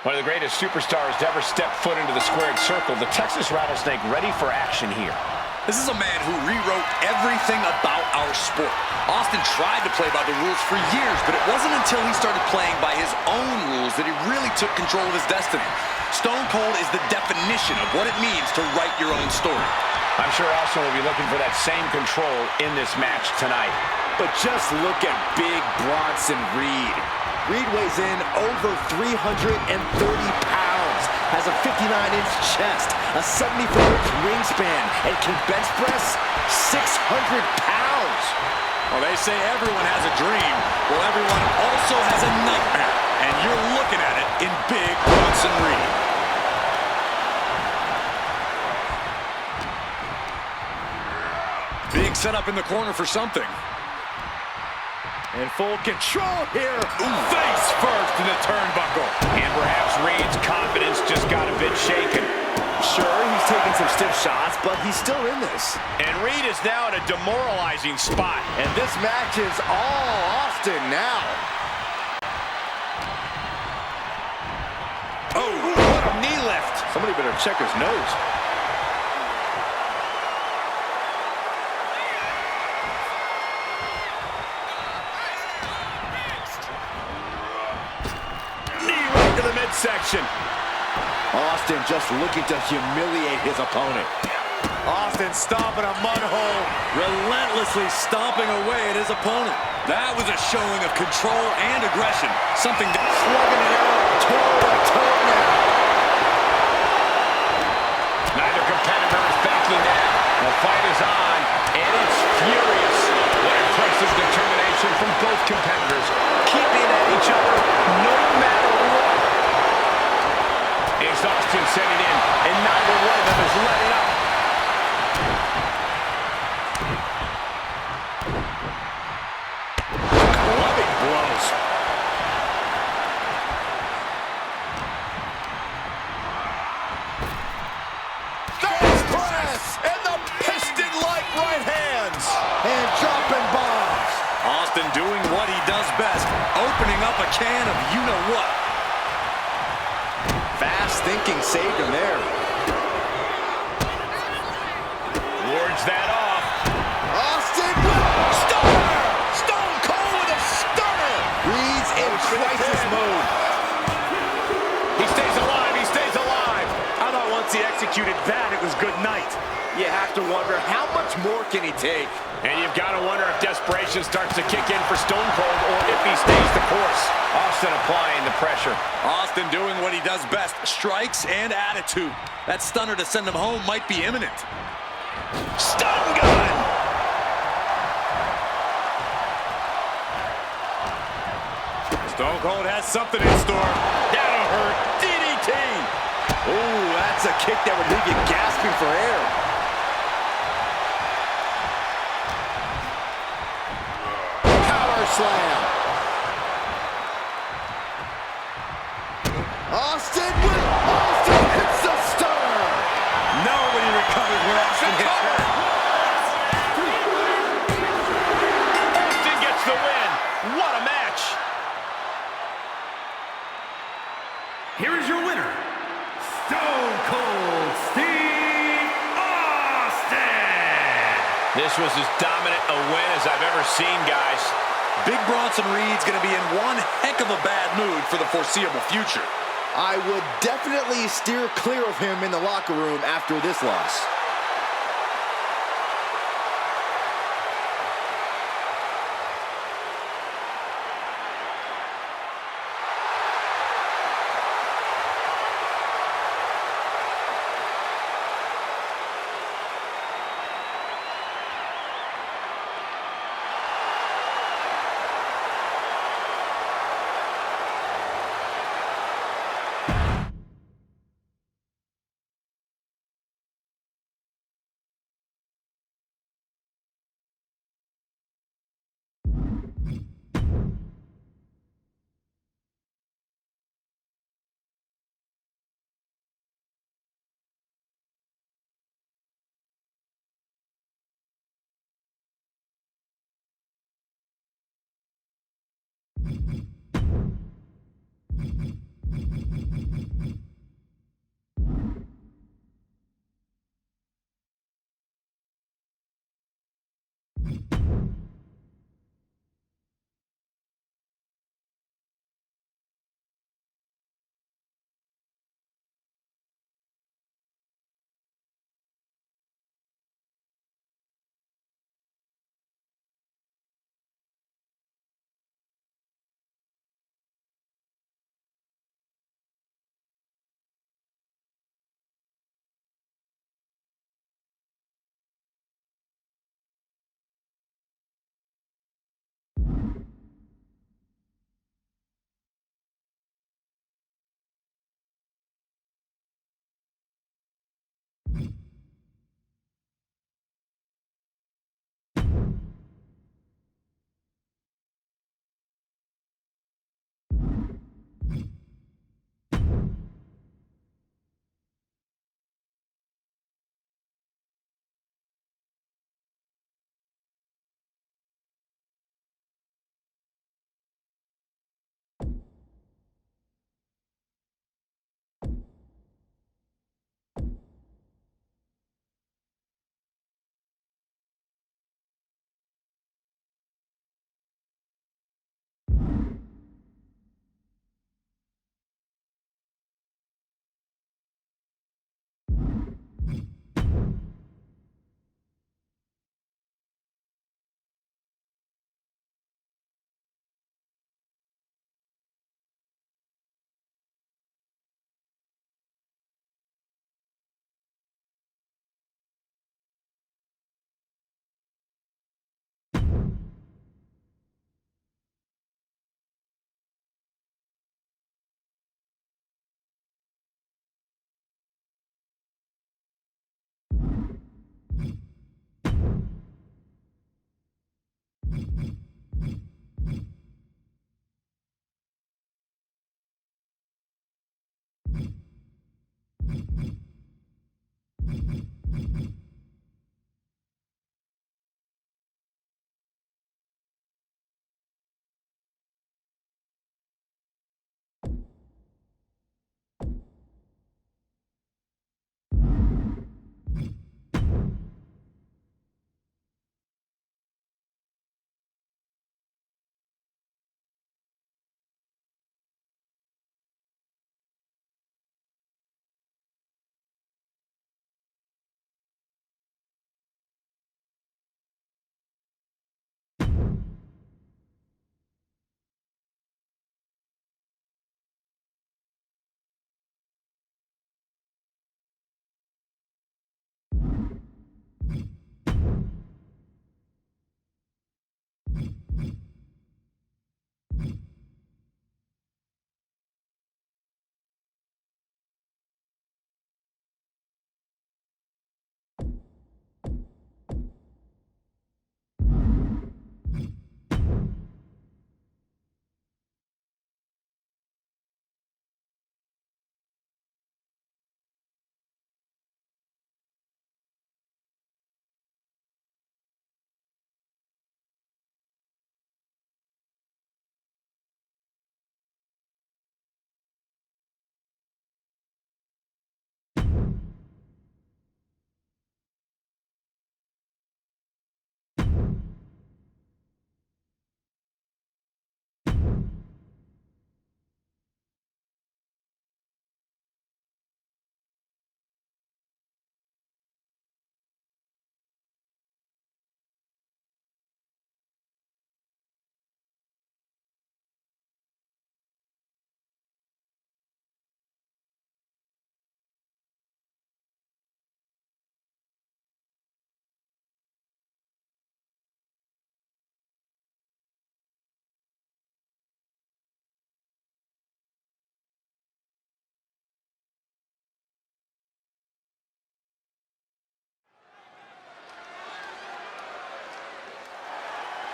One of the greatest superstars to ever step foot into the squared circle, the Texas Rattlesnake ready for action here. This is a man who rewrote everything about our sport. Austin tried to play by the rules for years, but it wasn't until he started playing by his own rules that he really took control of his destiny. Stone Cold is the definition of what it means to write your own story. I'm sure Austin will be looking for that same control in this match tonight. But just look at Big Bronson Reed. Reed weighs in over 330 pounds, has a 59-inch chest, a 74-inch wingspan, and can bench press 600 pounds. Well, they say everyone has a dream. Well, everyone also has a nightmare, and you're looking at it in Big Bronson Reed. Big setup in the corner for something. In full control here. Face first in the turnbuckle. And perhaps Reed's confidence just got a bit shaken. Sure, he's taking some stiff shots, but he's still in this. And Reed is now in a demoralizing spot. And this match is all Austin now. Oh, what a knee lift. Somebody better check his nose. Midsection. Austin just looking to humiliate his opponent. Austin stomping a mud hole, relentlessly stomping away at his opponent. That was a showing of control and aggression. Something to slugging it out toe-to-toe now. Neither competitor is backing down. The fight is on, and it's furious. What impressive determination from both competitors, keeping at each other no matter what. It's Austin setting in, and neither one of them is letting up. Clubbing blows. face press and the piston-like right hands. And dropping bombs. Austin doing what he does best, opening up a can of you-know-what. Fast thinking saved him there. Wards that off. Austin Stunner! Stone Cold with a stunner! Reed's in crisis mode. He stays alive, he stays alive. I thought once he executed that, it was good night. You have to wonder, how much more can he take? And you've got to wonder if desperation starts to kick in for Stone Cold or if he stays the course. Austin applying the pressure. Austin doing what he does best, strikes and attitude. That stunner to send him home might be imminent. Stun gun! Stone Cold has something in store. That'll hurt. DDT! Oh, that's a kick that would leave you gasping for air. Power slam. Austin hits the stunner. Nobody recovers when Austin hits her. Austin gets the win. What a match. Here is your winner, Stone Cold Steve Austin. This was as dominant a win as I've ever seen, guys. Big Bronson Reed's going to be in one heck of a bad mood for the foreseeable future. I would definitely steer clear of him in the locker room after this loss.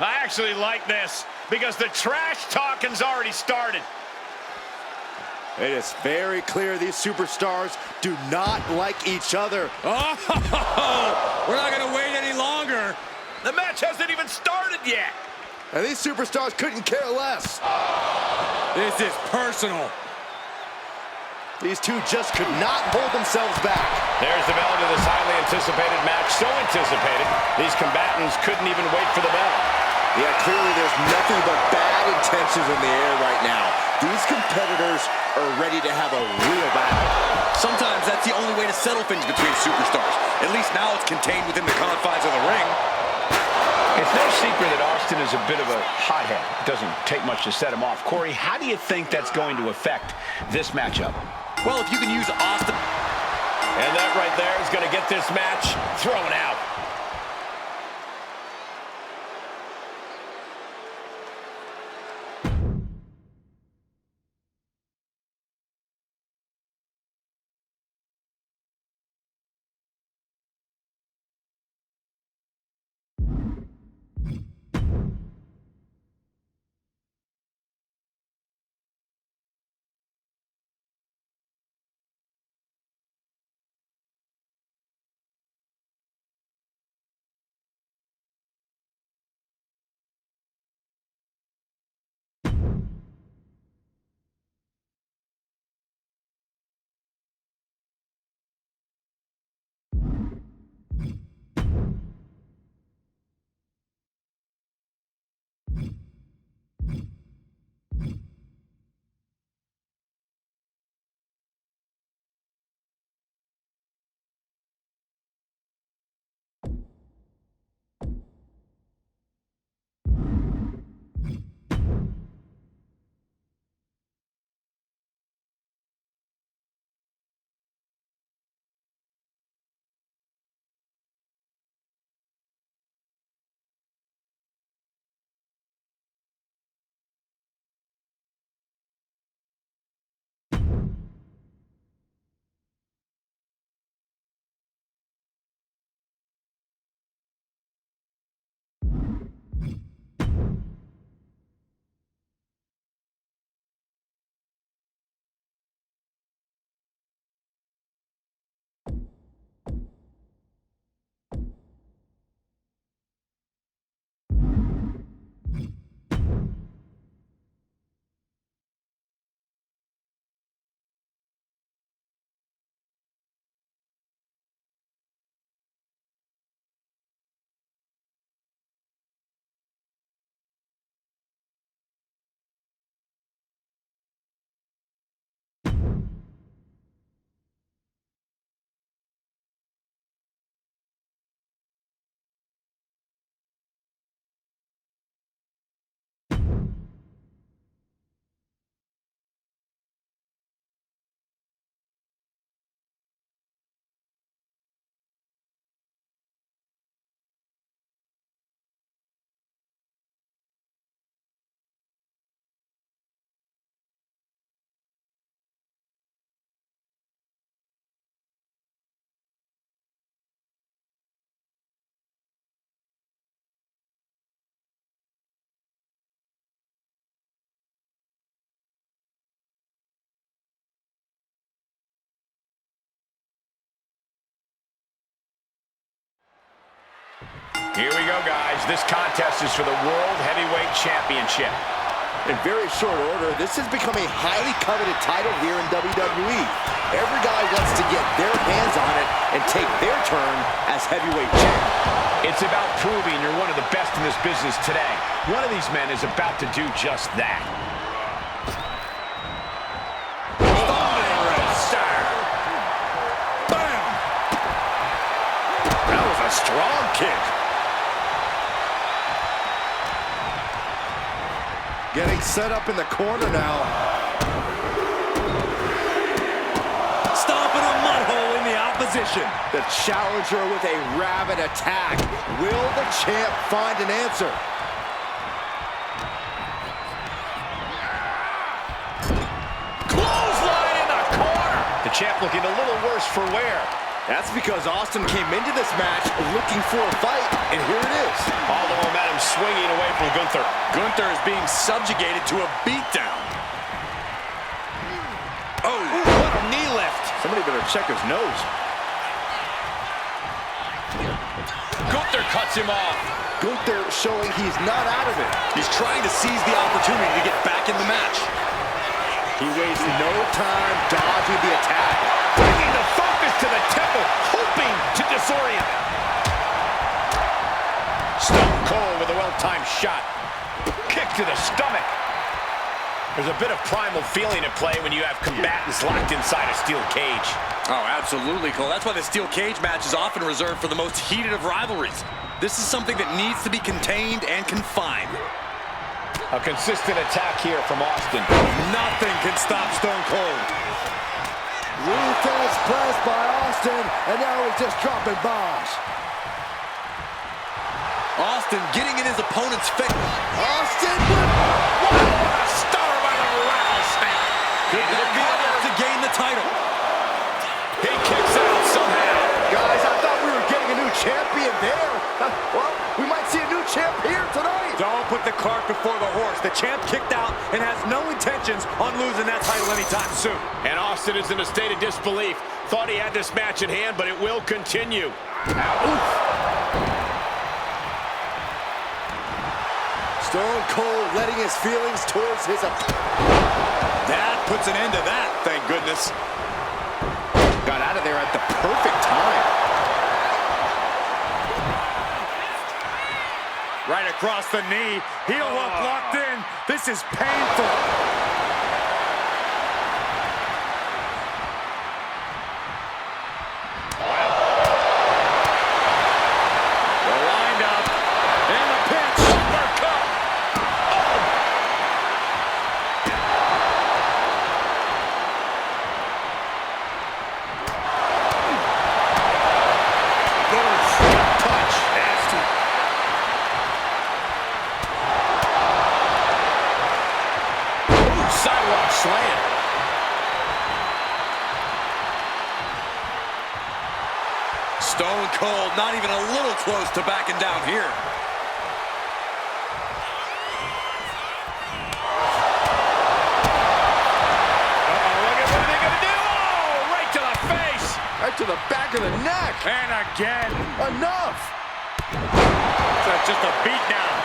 I actually like this because the trash talking's already started. It is very clear these superstars do not like each other. Oh, we're not going to wait any longer. The match hasn't even started yet. And these superstars couldn't care less. This is personal. These two just could not hold themselves back. There's the bell to this highly anticipated match. So anticipated, these combatants couldn't even wait for the bell. Yeah, clearly there's nothing but bad intentions in the air right now. These competitors are ready to have a real battle. Sometimes that's the only way to settle things between superstars. At least now it's contained within the confines of the ring. It's no secret that Austin is a bit of a hothead. It doesn't take much to set him off. Corey, how do you think that's going to affect this matchup? Well, if you can use Austin... And that right there is going to get this match thrown out. Here we go, guys. This contest is for the World Heavyweight Championship. In very short order, this has become a highly coveted title here in WWE. Every guy wants to get their hands on it and take their turn as heavyweight champ. It's about proving you're one of the best in this business today. One of these men is about to do just that. Bam! That was a strong kick. Getting set up in the corner now. Stomping a mud hole in the opposition. The challenger with a rabid attack. Will the champ find an answer? Clothesline in the corner. The champ looking a little worse for wear. That's because Austin came into this match looking for a fight, and here it is. All the momentum swinging away from Gunther. Gunther is being subjugated to a beatdown. Oh, what a knee lift. Somebody better check his nose. Gunther cuts him off. Gunther showing he's not out of it. He's trying to seize the opportunity to get back in the match. He wastes no time dodging the attack. Bringing the focus to the temple, hoping to disorient. Stone Cold with a well-timed shot. Kick to the stomach. There's a bit of primal feeling at play when you have combatants locked inside a steel cage. Oh, absolutely, Cole. That's why the steel cage match is often reserved for the most heated of rivalries. This is something that needs to be contained and confined. A consistent attack here from Austin. Nothing can stop Stone Cold. Ruthless press by Austin, and now he's just dropping bombs. Austin getting in his opponent's face. Austin What a star by the rattlesnake. Could that be enough to gain the title? He kicks out somehow. Guys, I thought we were getting a new champion there. Well, we might see a new champ here tonight. Don't put the cart before the horse. The champ kicked out and has no intentions on losing that title anytime soon. And Austin is in a state of disbelief. Thought he had this match in hand, but it will continue. Oof. Stone Cold letting his feelings towards his That puts an end to that, thank goodness. got out of there at the perfect time. Right across the knee. Heel hook locked in. This is painful. They're lined up. And the pitch. Uppercut. Touch. Nasty. Sidewalk slam. Stone Cold not even a little close to backing down here. Look at what they're gonna do. Oh, right to the face. Right to the back of the neck. And again. Enough. That's just a beatdown.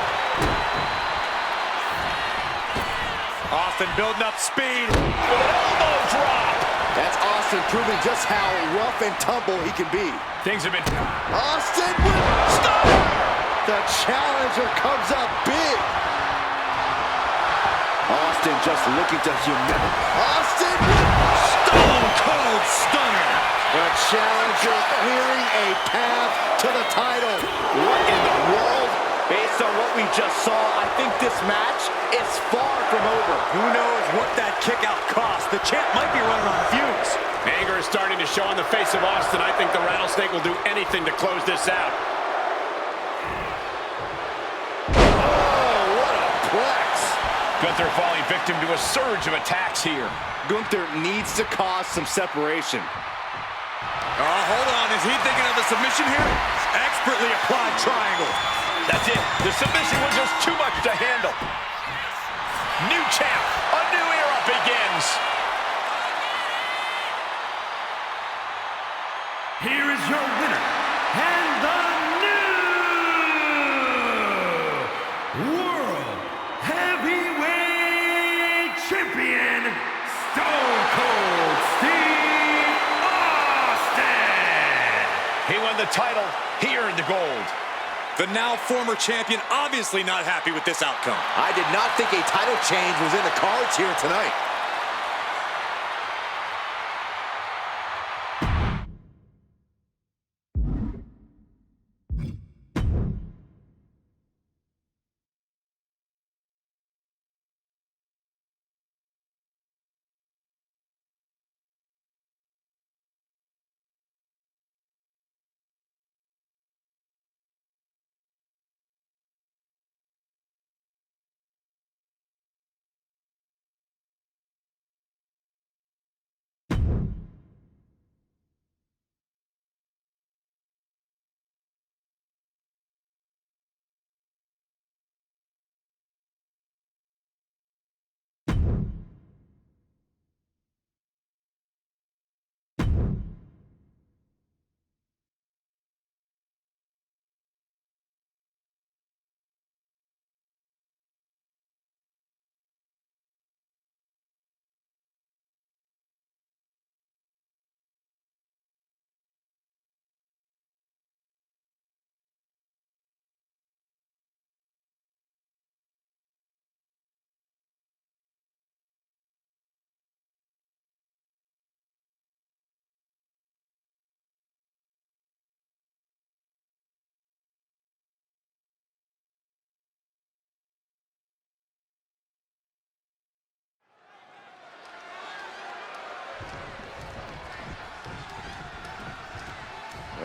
Austin building up speed. With an elbow drop. That's Austin proving just how rough and tumble he can be. Things have been... Austin with stunner. The challenger comes up big. Austin just looking to humiliate. Austin with Stone Cold Stunner. the challenger clearing a path to the title. What in the world? Based on what we just saw, I think this match is far from over. Who knows what that kick out cost? The champ might be running on fumes. Anger is starting to show on the face of Austin. I think the Rattlesnake will do anything to close this out. Oh, what a plex. Gunther falling victim to a surge of attacks here. Gunther needs to cause some separation. Oh, hold on. Is he thinking of a submission here? Expertly applied triangle. That's it. The submission was just too much to handle. New champ. A new era begins. Here is your winner, and the new World Heavyweight Champion, Stone Cold Steve Austin. He won the title. He earned the gold. The now former champion obviously not happy with this outcome. I did not think a title change was in the cards here tonight.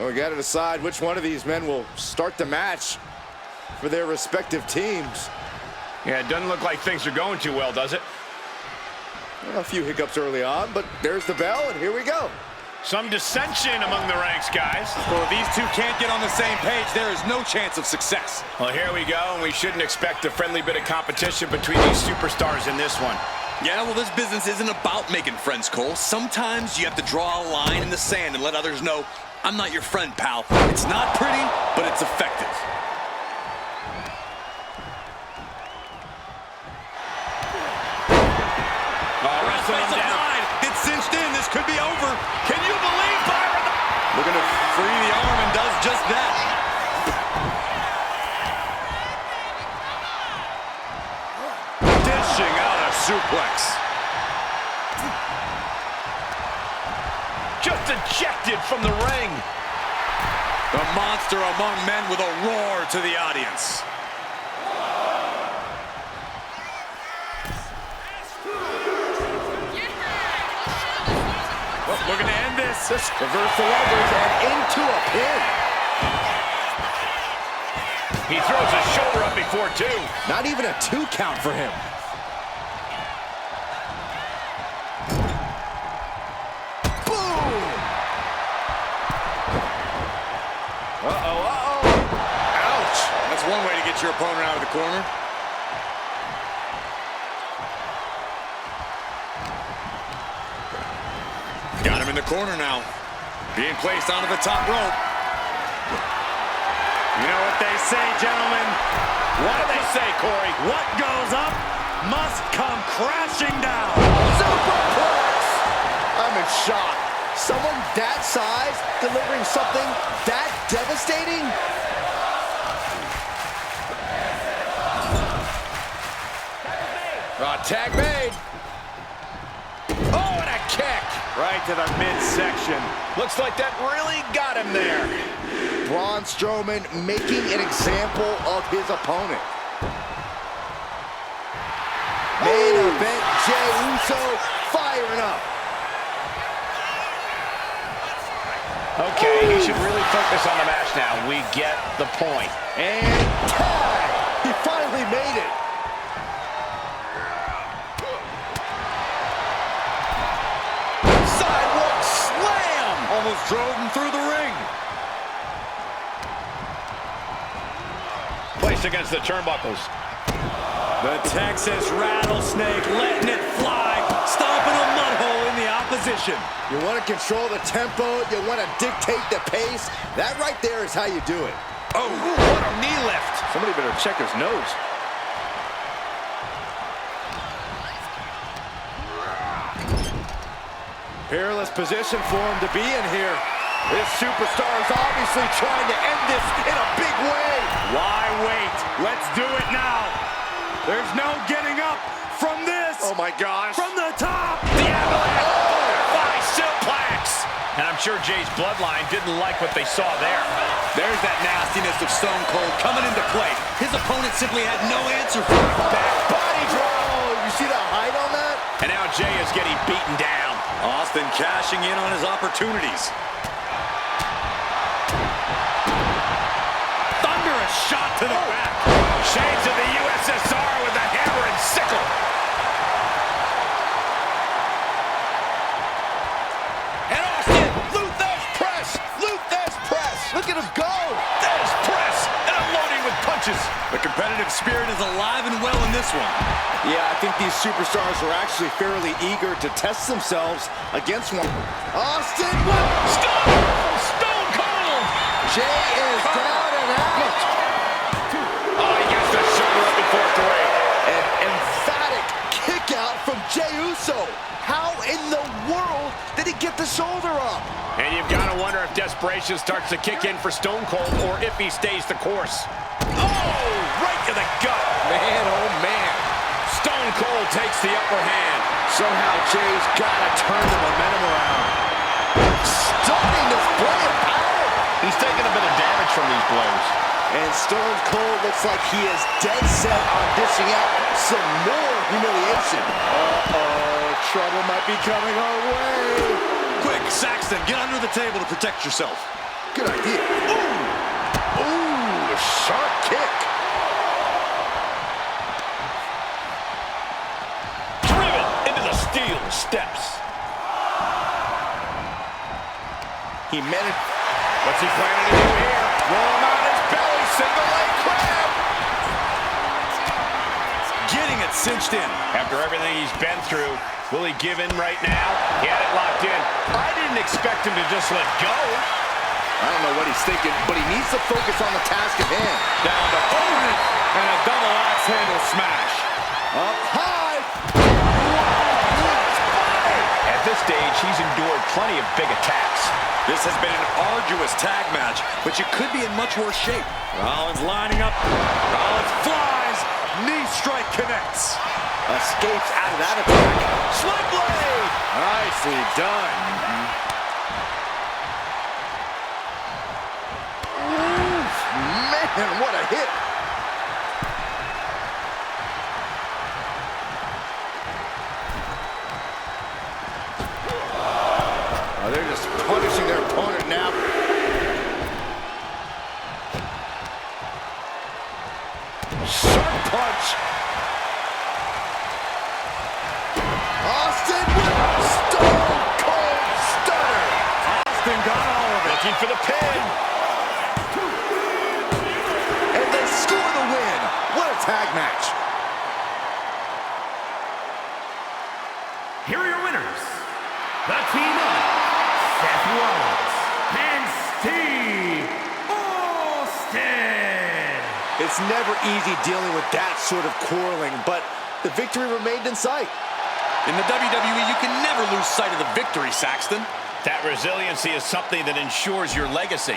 Well, we got to decide which one of these men will start the match for their respective teams. Yeah, it doesn't look like things are going too well, does it? Well, a few hiccups early on, but there's the bell, and here we go. Some dissension among the ranks, guys. Well, if these two can't get on the same page, there is no chance of success. Well, here we go, and we shouldn't expect a friendly bit of competition between these superstars in this one. Yeah, well, this business isn't about making friends, Cole. Sometimes you have to draw a line in the sand and let others know, I'm not your friend, pal. It's not pretty, but it's effective. It's cinched in. This could be over. Can you believe Byron? Looking to free the arm and does just that. Dishing out a suplex. Just ejected from the ring. The monster among men with a roar to the audience. Looking to end this. Reverse the levers and into a pin. He throws his shoulder up before two. Not even a 2 count for him. Boom! Uh-oh, uh-oh. Ouch! That's one way to get your opponent out of the corner. Got him in the corner now. Being placed onto the top rope. You know what they say, gentlemen? What do they say, Corey? What goes up must come crashing down. Superplex! I'm in shock. Someone that size delivering something that devastating? Tag made. Oh, and a kick. Right to the midsection. Looks like that really got him there. Braun Strowman making an example of his opponent. Main event, Jey Uso firing up. Okay, he should really focus on the match now. We get the point. And tag! He finally made it. Sidewalk slam! Almost drove him through the ring. Placed against the turnbuckles. The Texas Rattlesnake letting it fly, stomping a mud hole in the opposition. You want to control the tempo, you want to dictate the pace. That right there is how you do it. Oh, what a knee lift. Somebody better check his nose. Peerless position for him to be in here. This superstar is obviously trying to end this in a big way. Why wait? Let's do it now. There's no getting up from this. Oh my gosh. From the top. The avalanche butterfly suplex. And I'm sure Jay's bloodline didn't like what they saw there. There's that nastiness of Stone Cold coming into play. His opponent simply had no answer for it. Back body draw. You see the height on that? And now Jay is getting beaten down. Austin cashing in on his opportunities. Thunderous shot to the back. Shades of the USSR with the hammer and sickle. And Austin, Luther's press. Luther's press. Look at him go. There's press and unloading with punches. The competitive spirit is alive and well in this one. Yeah, I think these superstars are actually fairly eager to test themselves against one. Austin, Stone Cold. Jay is down and out. Oh, he gets the shoulder up before three. An emphatic kick out from Jey Uso. How in the world did he get the shoulder up? And you've got to wonder if desperation starts to kick in for Stone Cold or if he stays the course. Oh, right to the gut. Man, oh man. Stone Cold takes the upper hand. Somehow Jay's got to turn the momentum around. Stunning display of power. He's taking a bit of damage from these blows. And Stone Cold looks like he is dead set on dishing out some more humiliation. Uh-oh, trouble might be coming our way. Quick, Saxton, get under the table to protect yourself. Good idea. Ooh! Ooh, sharp kick. Driven into the steel steps. He meant it. What's he planning to do here? Roll him on his belly, single leg crab. Getting it cinched in. After everything he's been through, will he give in right now? He had it locked in. I didn't expect him to just let go. I don't know what he's thinking, but he needs to focus on the task at hand. Down to opponent. And a double axe handle smash. Up high. At this stage, he's endured plenty of big attacks. This has been an arduous tag match, but you could be in much worse shape. Rollins lining up. Rollins flies. Knee strike connects. Escapes out of that attack. Slip blade. Nicely done. Oof, man, what a hit. Oh, they're just punishing their opponent now. Sharp punch. Austin with a stone cold stunner. Austin got all of it. Looking for the pin. And they score the win. What a tag match. Here are your winners. The team of Seth Rollins and Steve Austin. It's never easy dealing with that sort of quarreling, but the victory remained in sight. In the WWE, you can never lose sight of the victory, Saxton. That resiliency is something that ensures your legacy.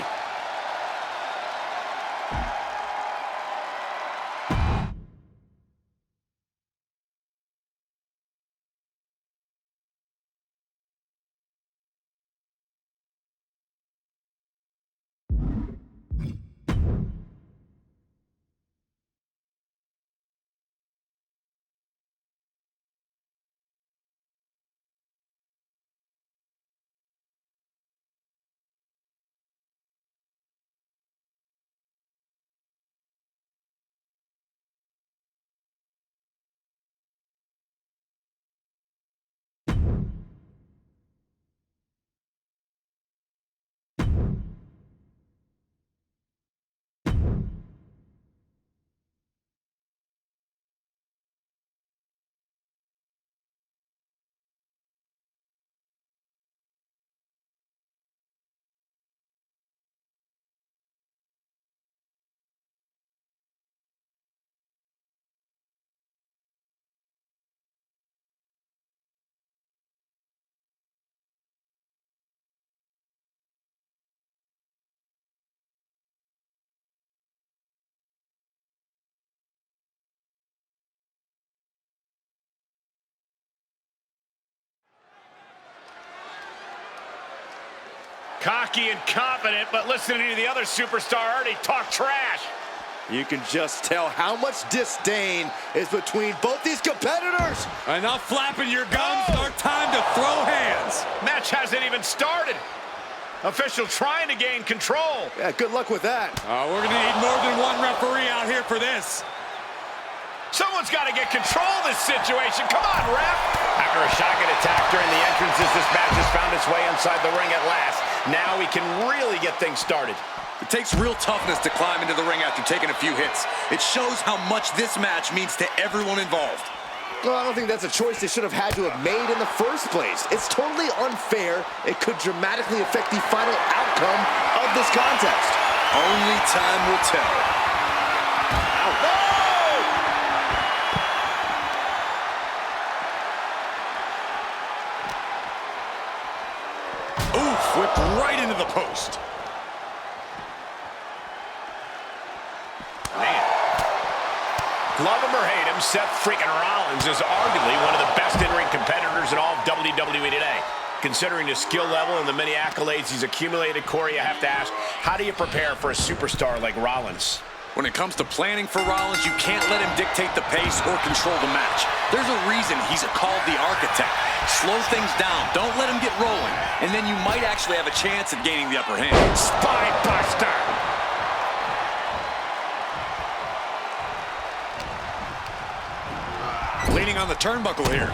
Cocky and confident, but listening to the other superstar already talk trash. You can just tell how much disdain is between both these competitors. Enough flapping your gums. Our time to throw hands. Match hasn't even started. Official trying to gain control. Yeah, good luck with that. We're going to need more than one referee out here for this. Someone's got to get control of this situation. Come on, ref. After a shocking attack during the entrances, this match has found its way inside the ring at last. Now we can really get things started. It takes real toughness to climb into the ring after taking a few hits. It shows how much this match means to everyone involved. Well, I don't think that's a choice they should have had to have made in the first place. It's totally unfair. It could dramatically affect the final outcome of this contest. Only time will tell. Oof, whipped right into the post. Man. Love him or hate him, Seth freaking Rollins is arguably one of the best in-ring competitors in all of WWE today. Considering his skill level and the many accolades he's accumulated, Corey, I have to ask, how do you prepare for a superstar like Rollins? When it comes to planning for Rollins, you can't let him dictate the pace or control the match. There's a reason he's called the architect. Slow things down. Don't let him get rolling. And then you might actually have a chance at gaining the upper hand. Spine buster. Leaning on the turnbuckle here.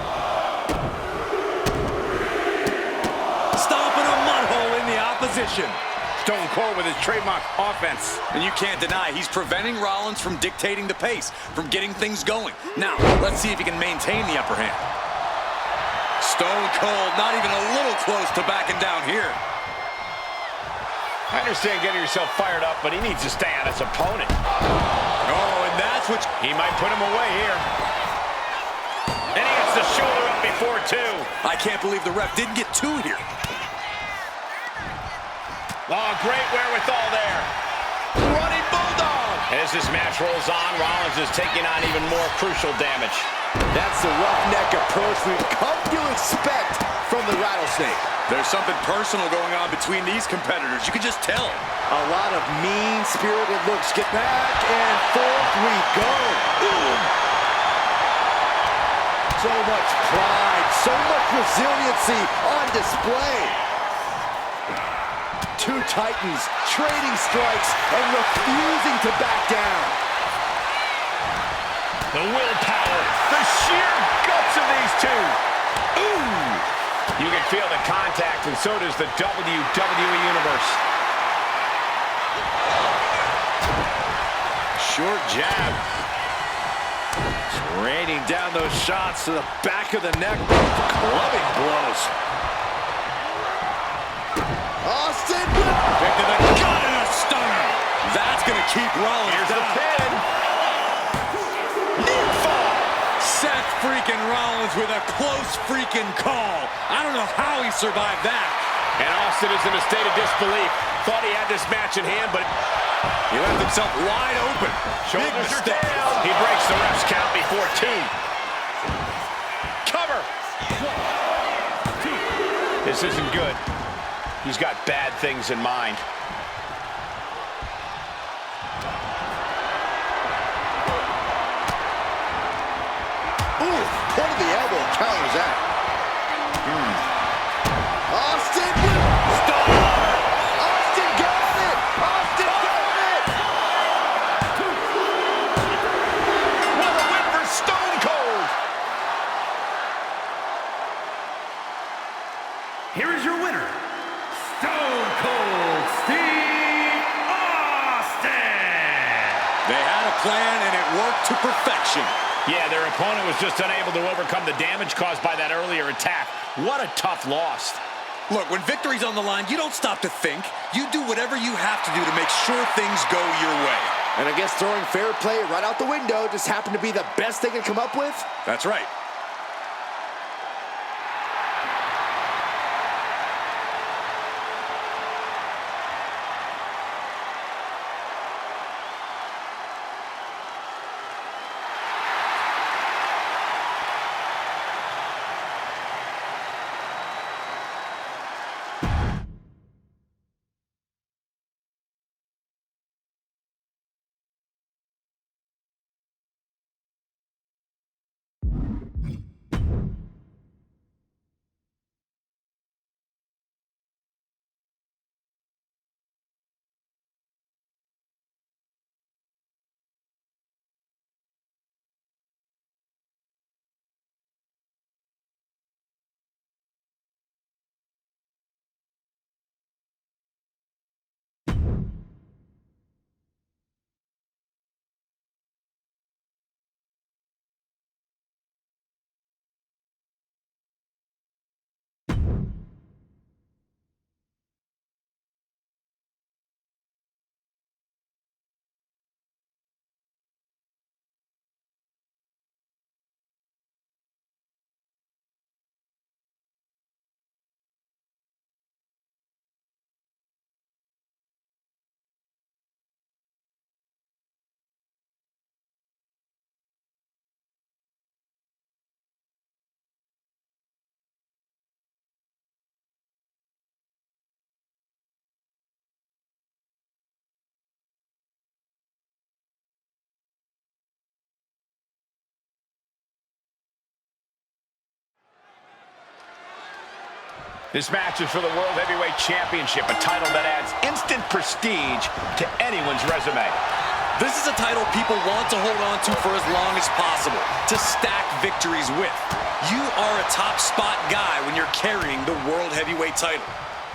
Stomping a mud hole in the opposition. Stone Cold with his trademark offense. And you can't deny he's preventing Rollins from dictating the pace, from getting things going. Now, let's see if he can maintain the upper hand. Stone Cold not even a little close to backing down here. I understand getting yourself fired up, but he needs to stay on his opponent. Oh, and that's what... He might put him away here. And he gets the shoulder up before two. I can't believe the ref didn't get two here. Oh, great wherewithal there. Running Bulldog. And as this match rolls on, Rollins is taking on even more crucial damage. That's the roughneck approach we've come to expect from the Rattlesnake. There's something personal going on between these competitors. You can just tell. A lot of mean-spirited looks. Get back and forth we go. Ooh. So much pride, so much resiliency on display. Two titans trading strikes and refusing to back down. The willpower, the sheer guts of these two. Ooh! You can feel the contact, and so does the WWE Universe. Short jab. Just raining down those shots to the back of the neck. Clubbing blows. Austin Back to the gut and a stunner. That's going to keep Rollins Here's down. the pin. Near fall. Seth freaking Rollins with a close freaking call. I don't know how he survived that. And Austin is in a state of disbelief. Thought he had this match in hand, but he left himself wide open. Big shoulders are mistake. down. He breaks the ref's count before two. Cover. This isn't good. He's got bad things in mind. Ooh, point of the elbow counters that. Austin Stop. Austin got it! Austin got it! What a win for Stone Cold! Here is your winner, Stone Cold Steve Austin. They had a plan and it worked to perfection. Yeah, their opponent was just unable to overcome the damage caused by that earlier attack. What a tough loss. Look, when victory's on the line, you don't stop to think. You do whatever you have to do to make sure things go your way. And I guess throwing fair play right out the window just happened to be the best they could come up with? That's right. This match is for the World Heavyweight Championship, a title that adds instant prestige to anyone's resume. This is a title people want to hold on to for as long as possible, to stack victories with. You are a top spot guy when you're carrying the World Heavyweight title.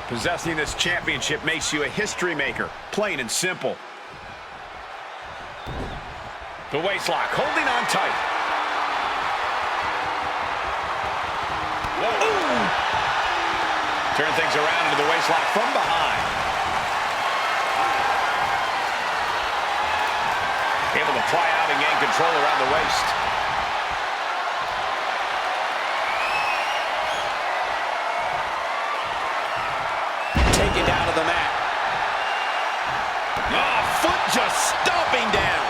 Possessing this championship makes you a history maker, plain and simple. The waistlock, holding on tight. Whoa. Turn things around into the waistlock from behind. Able to pry out and gain control around the waist. Taken down to the mat. Oh, foot just stomping down.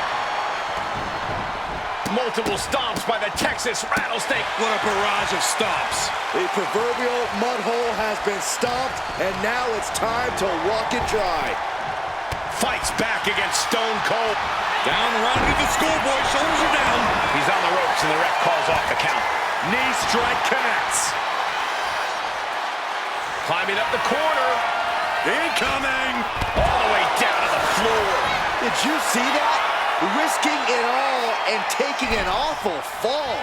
Multiple stomps by the Texas Rattlesnake. What a barrage of stomps. The proverbial mud hole has been stomped, and now it's time to walk it dry. Fights back against Stone Cold. Down around to the schoolboy, shoulders are down. He's on the ropes and the ref calls off the count. Knee strike connects. Climbing up the corner. Incoming. All the way down to the floor. Did you see that? Risking it all and taking an awful fall.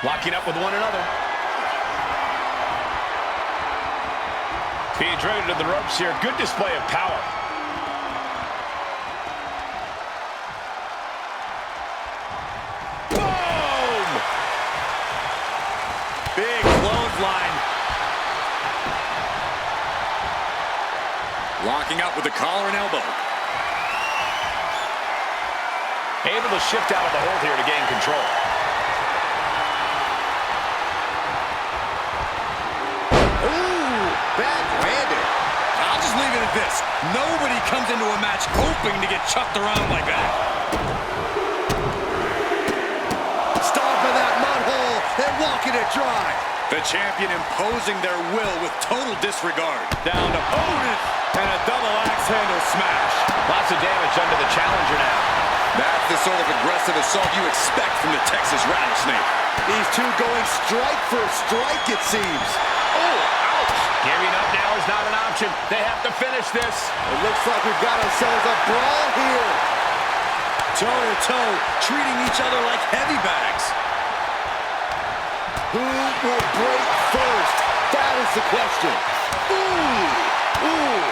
Locking up with one another. Being driven to the ropes here. Good display of power. Boom! Big clothesline. Locking up with the collar and elbow. Able to shift out of the hold here to gain control. Ooh, backhanded. I'll just leave it at this. Nobody comes into a match hoping to get chucked around like that. Stomping that mud hole and walking it dry. The champion imposing their will with total disregard. Down to opponent and a double axe handle smash. Lots of damage under the challenger now. That's the sort of aggressive assault you expect from the Texas Rattlesnake. These two going strike for strike, it seems. Oh, ouch! Giving up now is not an option. They have to finish this. It looks like we've got ourselves a brawl here. Toe-to-toe, treating each other like heavy bags. Who will break first? That is the question. Ooh, ooh.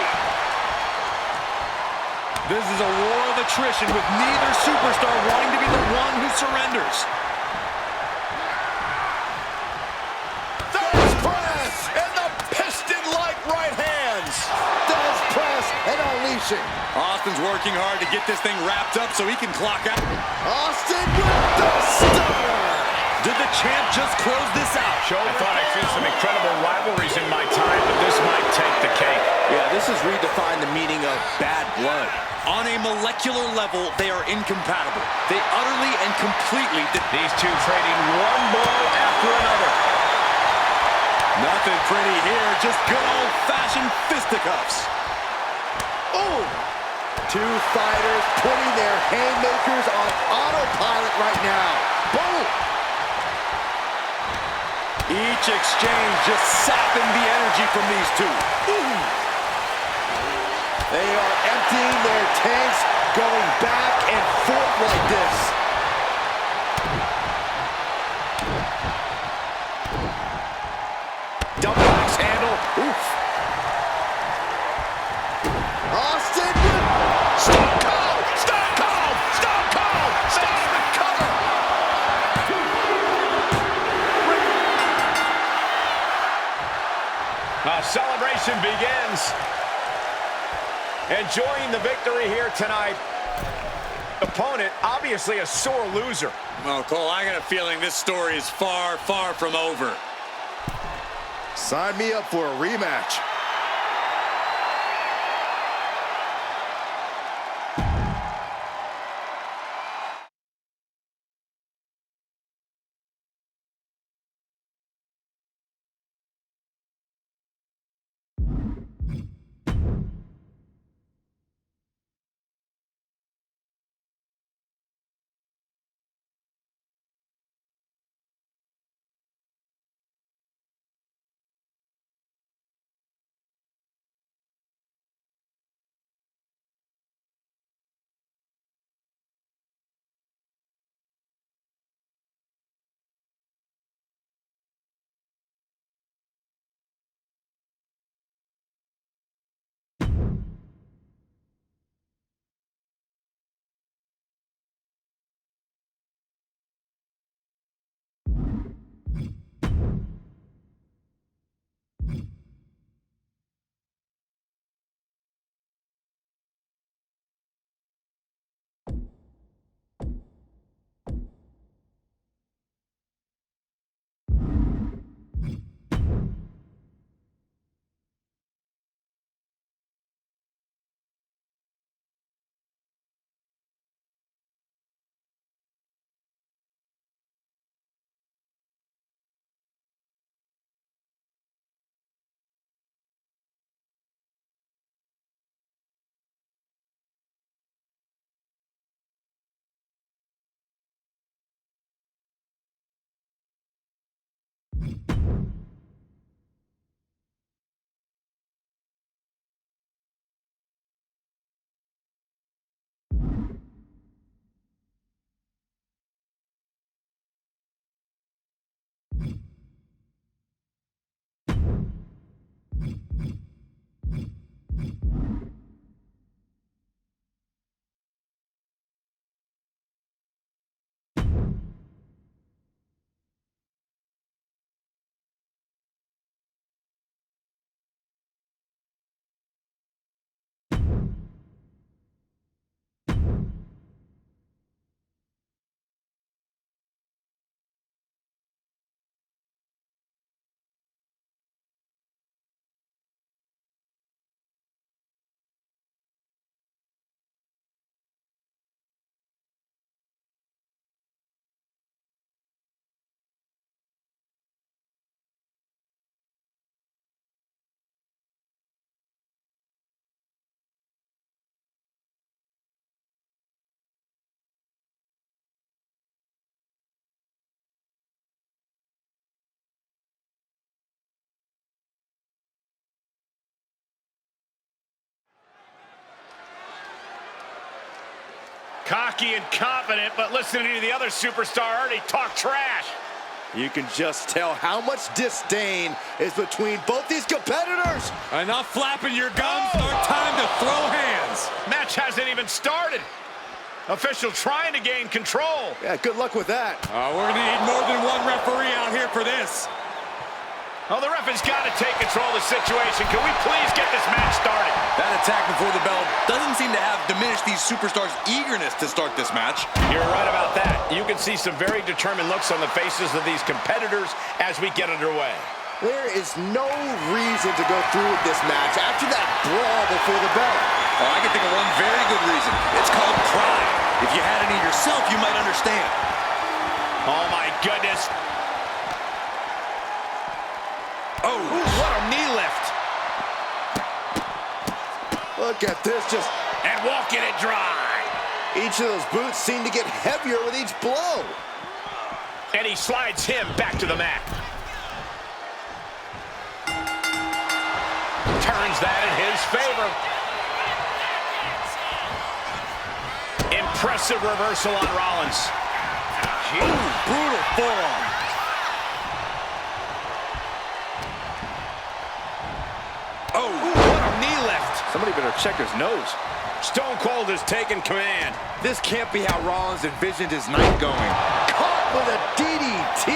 This is a war of attrition with neither superstar wanting to be the one who surrenders. Those press and the piston-like right hands. Does press and unleashing. Austin's working hard to get this thing wrapped up so he can clock out. Austin with the stunner. Did the champ just close this out? I thought I'd seen some incredible rivalries in my time, but this might take the cake. Yeah, this has redefined the meaning of bad blood. On a molecular level, they are incompatible. They utterly and completely... These two trading one blow after another. Nothing pretty here, just good old-fashioned fisticuffs. Ooh. Two fighters putting their haymakers on autopilot right now. Boom. Each exchange just sapping the energy from these two. Ooh. They are emptying their tanks, going back and forth like this. Double axe handle. Oof. Austin with... Stone Cold! Stone Cold! Stone Cold! Stone the cover! A celebration begins. Enjoying the victory here tonight. Opponent, obviously a sore loser. Well, Cole, I got a feeling this story is far, far from over. Sign me up for a rematch. Cocky and confident, but listening to the other superstar already talk trash. You can just tell how much disdain is between both these competitors. Enough flapping your gums. Start time to throw hands. Match hasn't even started. Official trying to gain control. Yeah, good luck with that. We're going to need more than one referee out here for this. Oh, the ref has got to take control of the situation. Can we please get this match started? That attack before the bell doesn't seem to have diminished these superstars' eagerness to start this match. You're right about that. You can see some very determined looks on the faces of these competitors as we get underway. There is no reason to go through with this match after that brawl before the bell. Oh, I can think of one very good reason. It's called pride. If you had any yourself, you might understand. Oh, my goodness. Oh, What a knee lift. Look at this, just And walking it dry. each of those boots seem to get heavier with each blow. And he slides him back to the mat. Turns that in his favor. Impressive reversal on Rollins. ooh, brutal forearm. Oh, What a knee lift. Somebody better check his nose. Stone Cold has taken command. This can't be how Rollins envisioned his night going. Caught with a DDT.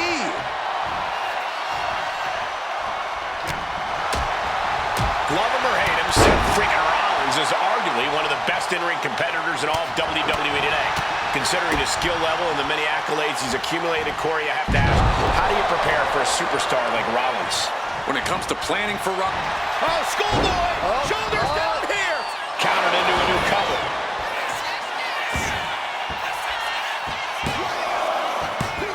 Love him or hate him, Seth freaking Rollins is arguably one of the best in-ring competitors in all of WWE today. Considering his skill level and the many accolades he's accumulated, Corey, I have to ask, how do you prepare for a superstar like Rollins? when it comes to planning for Rollins. Oh, schoolboy! Shoulders down here! Countered into a new cover.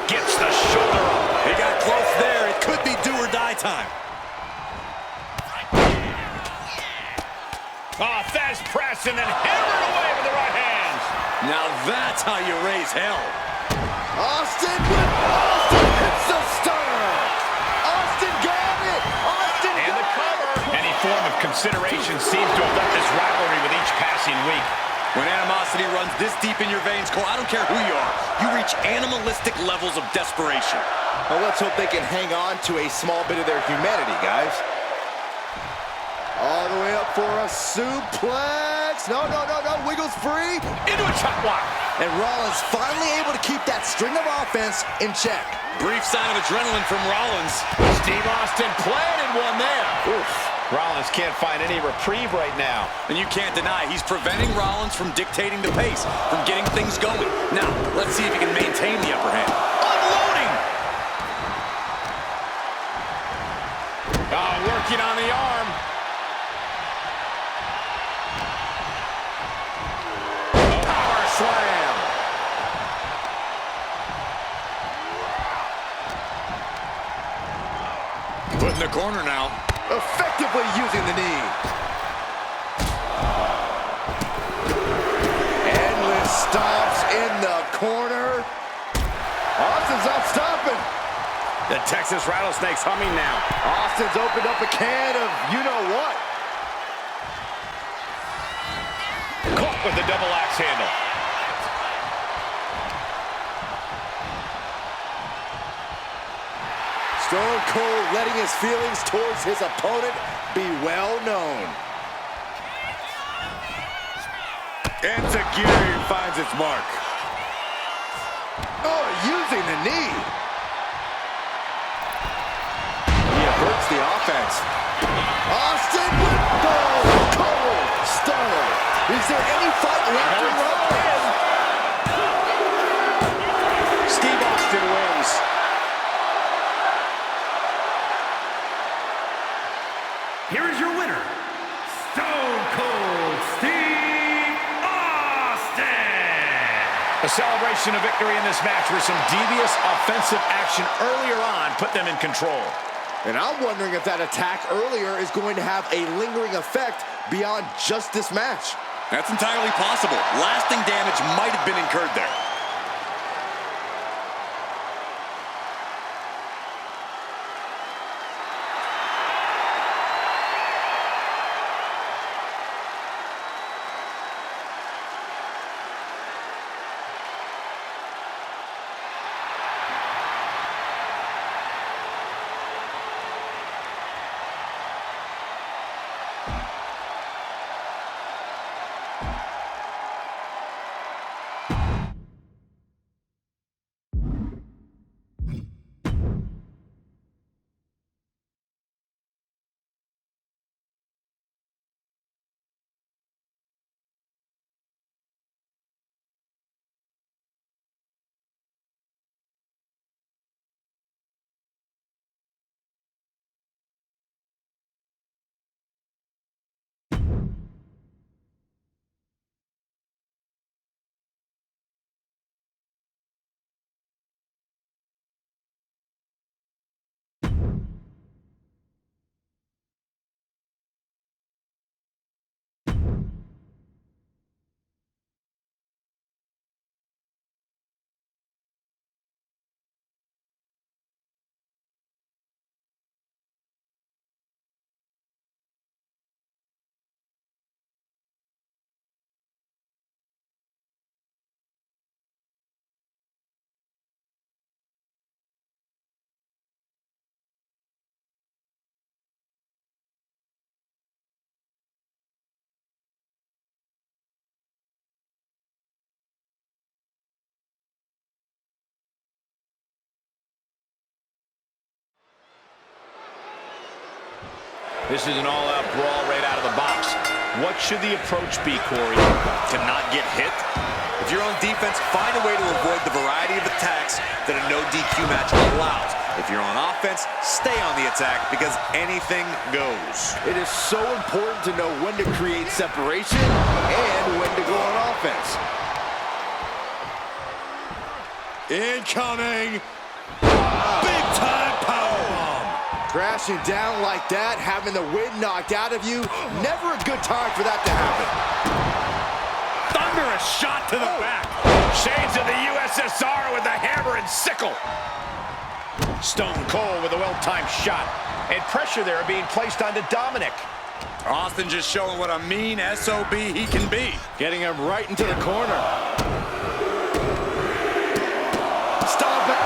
Gets the shoulder up. He got close there. It could be do or die time. Oh, Fez press and then hammered away with the right hand. Now that's how you raise hell. Austin hits the stunner. Austin got it. Austin And the got cover. it. Any form of consideration seems to have left this rivalry with each passing week. When animosity runs this deep in your veins, Cole, I don't care who you are, you reach animalistic levels of desperation. Well, let's hope they can hang on to a small bit of their humanity, guys. All the way up for a suplex. No. Wiggles free. Into a chop block. And Rollins finally able to keep that string of offense in check. Brief sign of adrenaline from Rollins. Steve Austin planted one there. Oof. Rollins can't find any reprieve right now. And you can't deny he's preventing Rollins from dictating the pace, from getting things going. Now, let's see if he can maintain the upper hand. Unloading. Working on the arm. Power slam. Put in the corner now. Effectively using the knee. Endless stops in the corner. Austin's not stopping. The Texas Rattlesnake's humming now. Austin's opened up a can of you-know-what. Caught with the double axe handle. Stone Cold letting his feelings towards his opponent be well known. Enziguri finds its mark. Oh, using the knee. He averts the offense. Austin with the cold stunner. Is there any fight left in Rollins? Steve Austin wins. Here is your winner, Stone Cold Steve Austin. A celebration of victory in this match where some devious offensive action earlier on put them in control. And I'm wondering if that attack earlier is going to have a lingering effect beyond just this match. That's entirely possible. Lasting damage might have been incurred there. This is an all-out brawl right out of the box. What should the approach be, Corey? To not get hit? If you're on defense, find a way to avoid the variety of attacks that a no DQ match allows. If you're on offense, stay on the attack because anything goes. It is so important to know when to create separation and when to go on offense. Incoming! Big time powerbomb! Crashing down like that, having the wind knocked out of you, never a good time for that to happen. Thunderous shot to the back. Shades of the USSR with the hammer and sickle. Stone Cold with a well-timed shot. And pressure there being placed onto Dominic. Austin just showing what a mean SOB he can be. Getting him right into the corner. Stop it.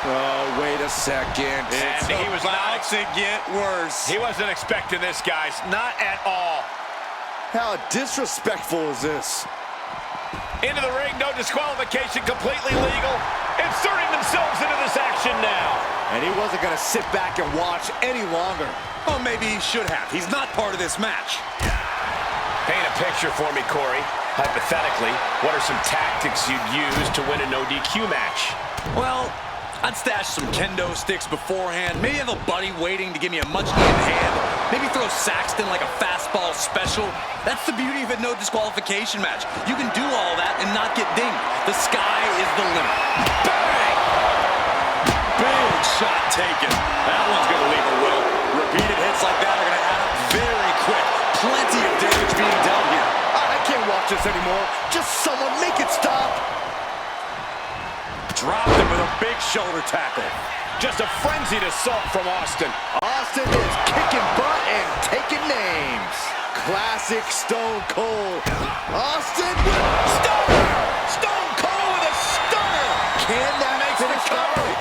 Oh, wait a second. And he was about to get worse. He wasn't expecting this, guys. Not at all. How disrespectful is this? Into the ring, no disqualification, completely legal. Inserting themselves into this action now. And he wasn't going to sit back and watch any longer. Well, maybe he should have. He's not part of this match. Paint a picture for me, Corey. Hypothetically, what are some tactics you'd use to win a no DQ match? Well, I'd stash some kendo sticks beforehand. Maybe have a buddy waiting to give me a much-needed hand. Maybe throw Saxton like a fastball special. That's the beauty of a no disqualification match. You can do all that and not get dinged. The sky is the limit. Bang! Big shot taken. That one's going to leave a will. Repeated hits like that are going to add up very quick. Plenty of damage being dealt here. I can't watch this anymore. Just someone make it stop. Dropped him with a big shoulder tackle. Just a frenzied assault from Austin. Austin is kicking butt and taking names. Classic Stone Cold. Austin with a stunner. Stone Cold with a stunner. Can that make the cover?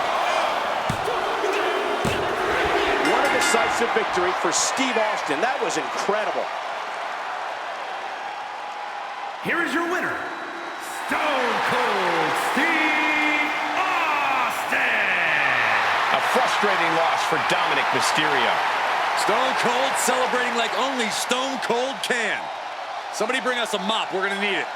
What a decisive victory for Steve Austin. That was incredible. Here is your winner, Stone Cold Steve Austin. A frustrating loss for Dominic Mysterio. Stone Cold celebrating like only Stone Cold can. Somebody bring us a mop. We're going to need it.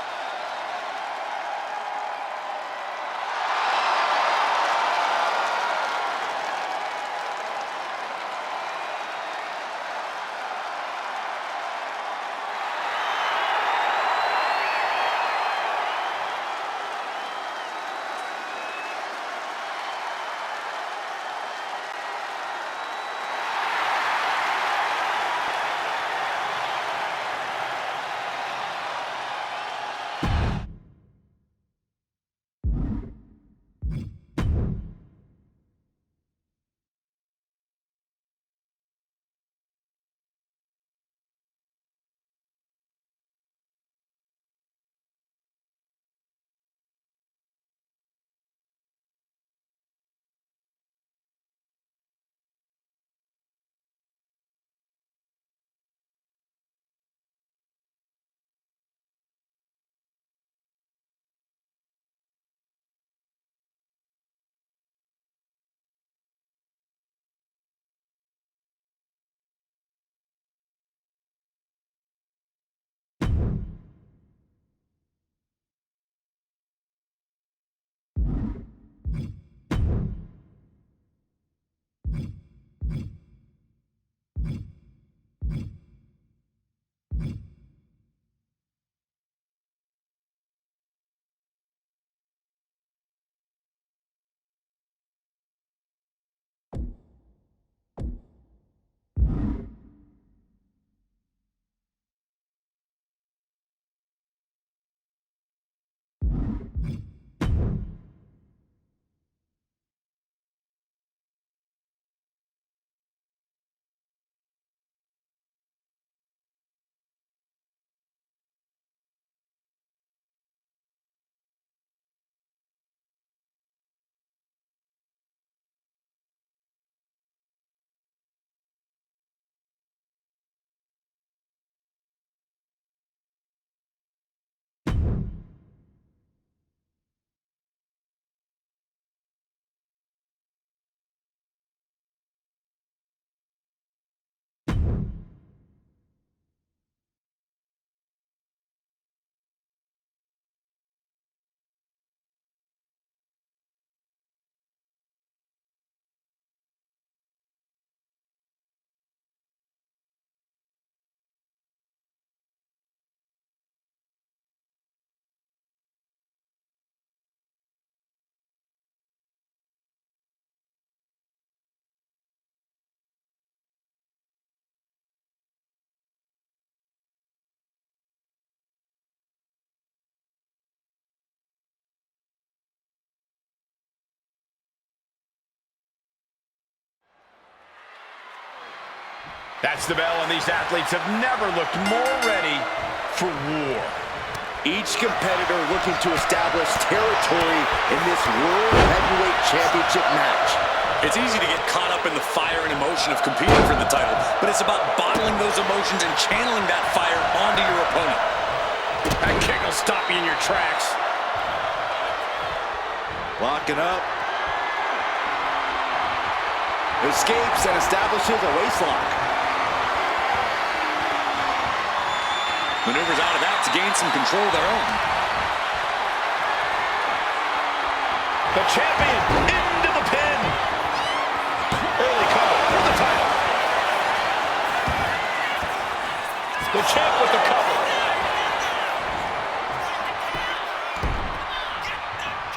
That's the bell, and these athletes have never looked more ready for war. Each competitor looking to establish territory in this World Heavyweight Championship match. It's easy to get caught up in the fire and emotion of competing for the title, but it's about bottling those emotions and channeling that fire onto your opponent. That kick will stop you in your tracks. Locking up. Escapes and establishes a waistlock. Maneuvers out of that to gain some control of their own. The champion into the pin. Early cover for the title. The champ with the cover.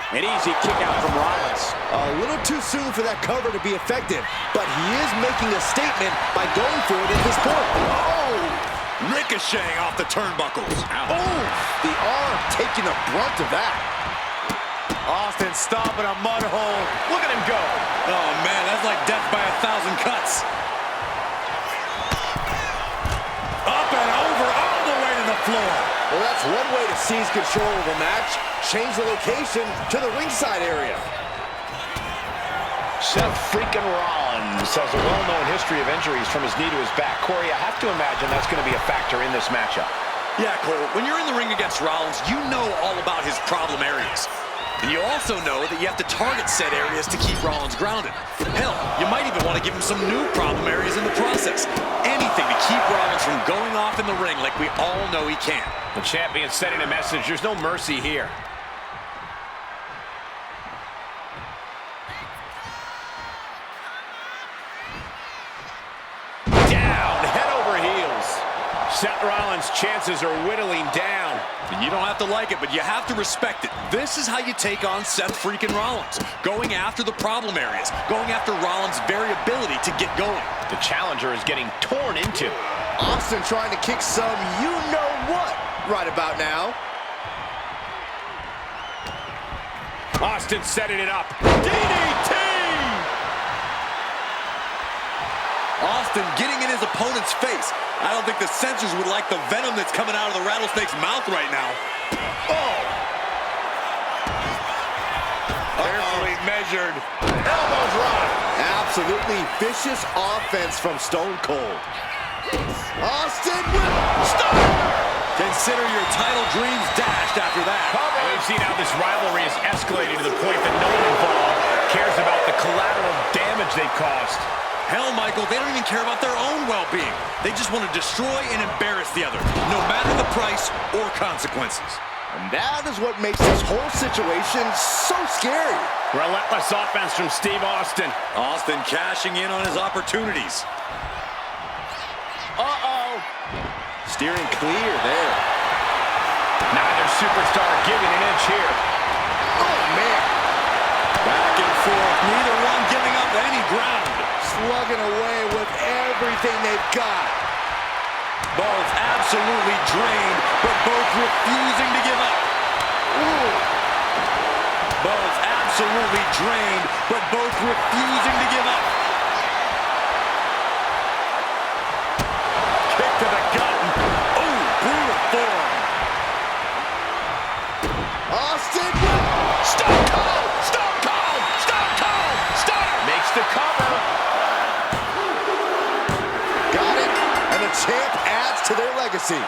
An easy kick out from Rollins. A little too soon for that cover to be effective, but he is making a statement by going for it at this point. Oh! Ricocheting off the turnbuckles. Oh! The arm taking the brunt of that. Austin stomping a mud hole. Look at him go. Oh, man, that's like death by 1,000 cuts. Up and over, all the way to the floor. Well, that's one way to seize control of a match. Change the location to the ringside area. Seth freaking Rollins has a well-known history of injuries from his knee to his back. Corey, I have to imagine that's going to be a factor in this matchup. Yeah, Cole, when you're in the ring against Rollins, you know all about his problem areas. And you also know that you have to target said areas to keep Rollins grounded. Hell, you might even want to give him some new problem areas in the process. Anything to keep Rollins from going off in the ring like we all know he can. The champion sending a message. There's no mercy here. Down, head over heels. Seth Rollins' chances are whittling down. You don't have to like it, but you have to respect it. This is how you take on Seth freaking Rollins. Going after the problem areas. Going after Rollins' variability to get going. The challenger is getting torn into. Austin trying to kick some you-know-what right about now. Austin setting it up. DDT! Austin getting in his opponent's face. I don't think the censors would like the venom that's coming out of the rattlesnake's mouth right now. Oh! Carefully measured. Elbow drop. Absolutely vicious offense from Stone Cold. Austin with Stunner! Consider your title dreams dashed after that. And we've seen how this rivalry is escalating to the point that no one involved cares about the collateral damage they've caused. Hell, Michael, they don't even care about their own well-being. They just want to destroy and embarrass the other, no matter the price or consequences. And that is what makes this whole situation so scary. Relentless offense from Steve Austin. Austin cashing in on his opportunities. Uh-oh. Steering clear there. Neither superstar giving an inch here. Oh, man. Back and forth, neither one giving up any ground. Slugging away with everything they've got. Both absolutely drained, but both refusing to give up. Ooh. Both absolutely drained, but both refusing to give up. Kick to the gut. Ooh, brutal form. Austin with Stone Cold! Stone Cold! Stone Cold! Stunner! Makes the cover. got it, and the champ adds to their legacy.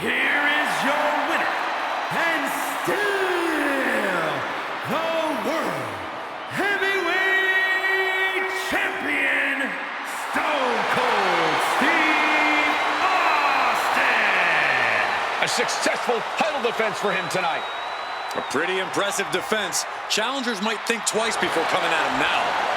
Here is your winner, and still the World Heavyweight Champion, Stone Cold Steve Austin. A successful title defense for him tonight. A pretty impressive defense. Challengers might think twice before coming at him now.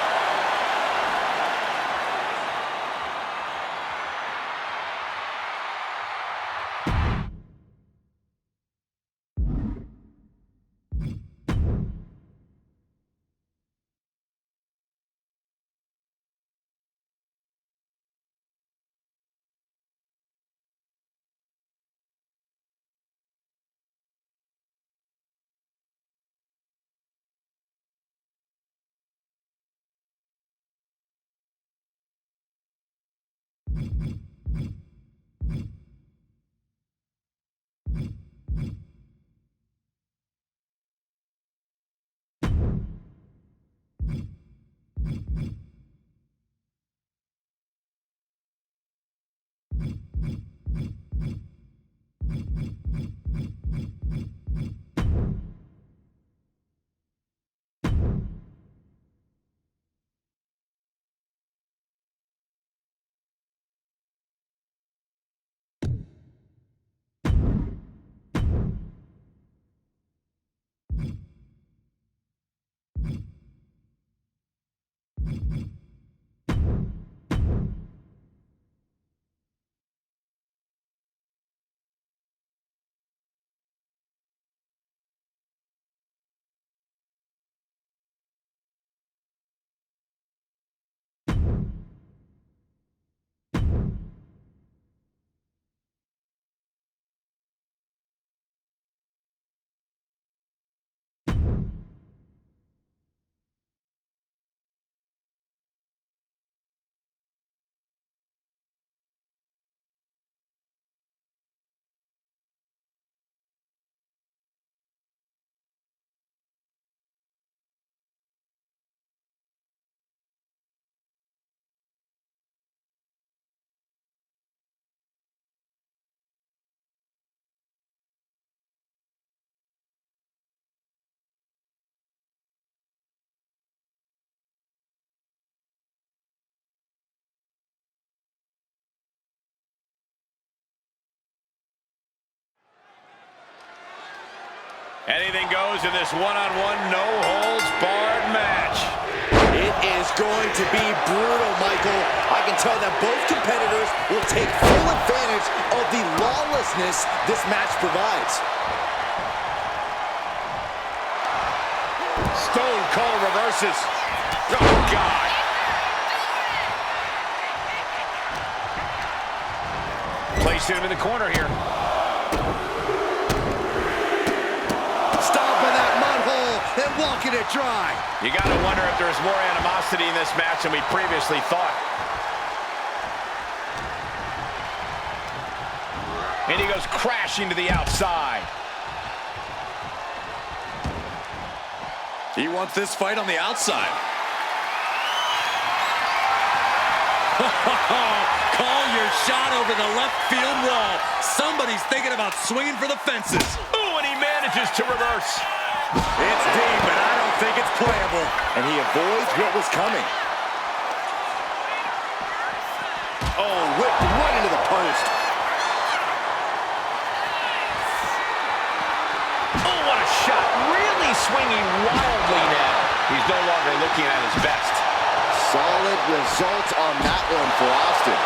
Anything goes in this one-on-one, no-holds-barred match. It is going to be brutal, Michael. I can tell that both competitors will take full advantage of the lawlessness this match provides. Stone Cold reverses. Oh, God. Placing him in the corner here. Stomping that mud hole and walking it dry. You got to wonder if there's more animosity in this match than we previously thought. And he goes crashing to the outside. He wants this fight on the outside. Call your shot over the left field wall. Somebody's thinking about swinging for the fences. Ooh, and he manages to reverse. It's deep, and I don't think it's playable. And he avoids what was coming. Oh, whipped right into the post. Oh, what a shot. Really swinging wildly now. He's no longer looking at his best. Solid result on that one for Austin.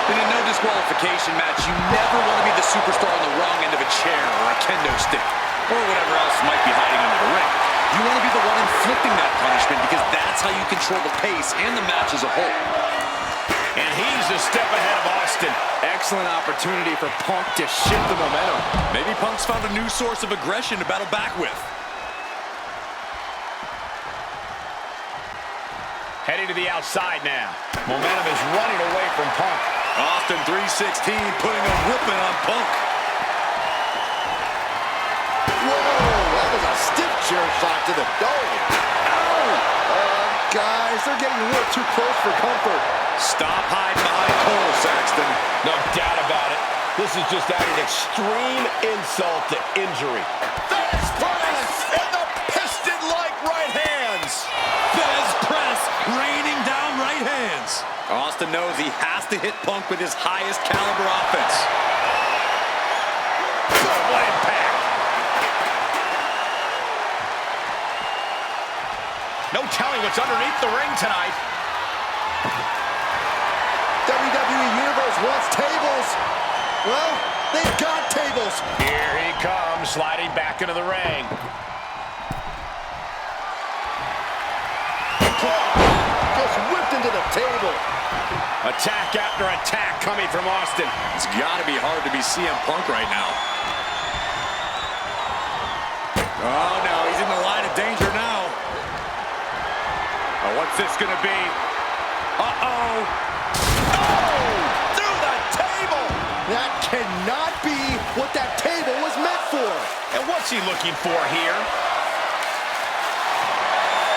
In a no disqualification match, you never want to be the superstar on the wrong end of a chair or a kendo stick, or whatever else might be hiding under the ring. You want to be the one inflicting that punishment because that's how you control the pace and the match as a whole. And he's a step ahead of Austin. Excellent opportunity for Punk to shift the momentum. Maybe Punk's found a new source of aggression to battle back with. Heading to the outside now. Momentum is running away from Punk. Austin 316 putting a whipping on Punk. Whoa, that was a stiff chair shot to the dome. Ow! Guys, they're getting a little too close for comfort. Stop hiding behind Cole, Saxton. No doubt about it. This is just adding extreme insult to injury. Fez press and the piston-like right hands. Fez press, raining down right hands. Austin knows he has to hit Punk with his highest caliber offense. What impact. No telling what's underneath the ring tonight. WWE Universe wants tables. Well, they've got tables. Here he comes, sliding back into the ring. Just whipped into the table. Attack after attack coming from Austin. It's got to be hard to be CM Punk right now. Oh, no, he's in the line of danger now. Oh, what's this going to be? Uh-oh. Oh! Through the table! That cannot be what that table was meant for. And what's he looking for here?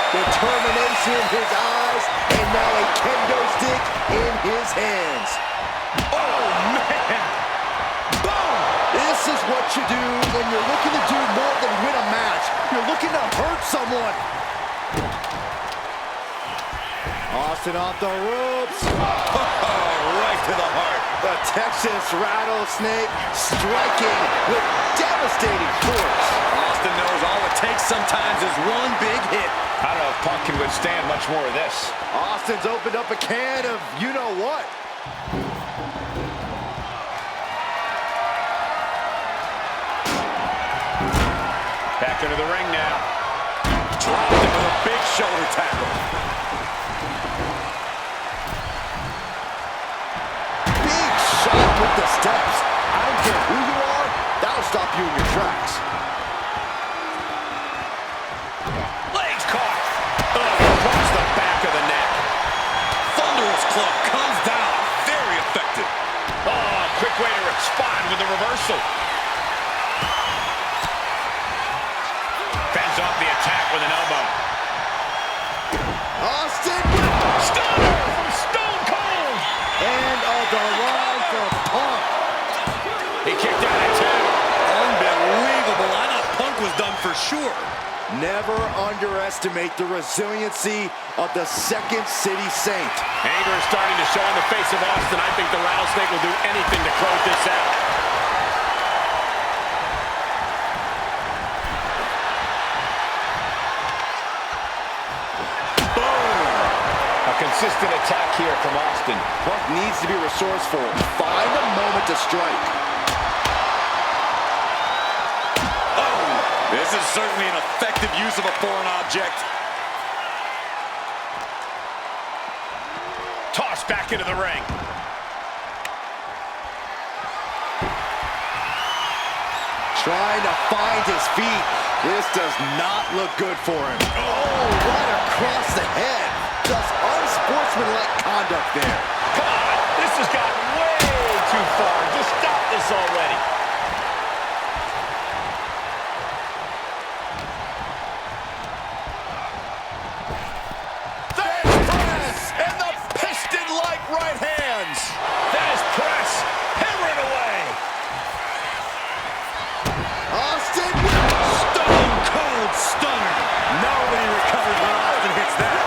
Determination in his eyes, and now a kendo stick in his hands. Oh, man! Boom! This is what you do when you're looking to do more than win a match. You're looking to hurt someone. Austin off the ropes. Oh, right to the heart. The Texas Rattlesnake striking with devastating force. Austin knows all it takes sometimes is one big hit. I don't know if Punk can withstand much more of this. Austin's opened up a can of you-know-what. Back into the ring now. Dropped him with a big shoulder tackle. Big shot with the steps. I don't care who you are, that'll stop you in your tracks. Legs caught. Oh, across the back of the neck. Thunderous club comes down. Very effective. Oh, quick way to respond with a reversal. Fends off the attack with an elbow. Austin. Stunner from Stone Cold. And the line for Punk. He kicked out at two. Unbelievable. I thought Punk was done for sure. Never underestimate the resiliency of the Second City Saint. Anger is starting to show on the face of Austin. I think the Rattlesnake will do anything to close this out. consistent attack here from Austin. Punk needs to be resourceful. Find a moment to strike. Oh, this is certainly an effective use of a foreign object. Tossed back into the ring. Trying to find his feet. This does not look good for him. Oh, right across the head. Just unsportsmanlike conduct there. Come on, this has gotten way too far. Just stop this already. There's press and the piston-like right hands. That is press, hammering away. Austin Stone cold stunner. Nobody recovers when Austin hits that.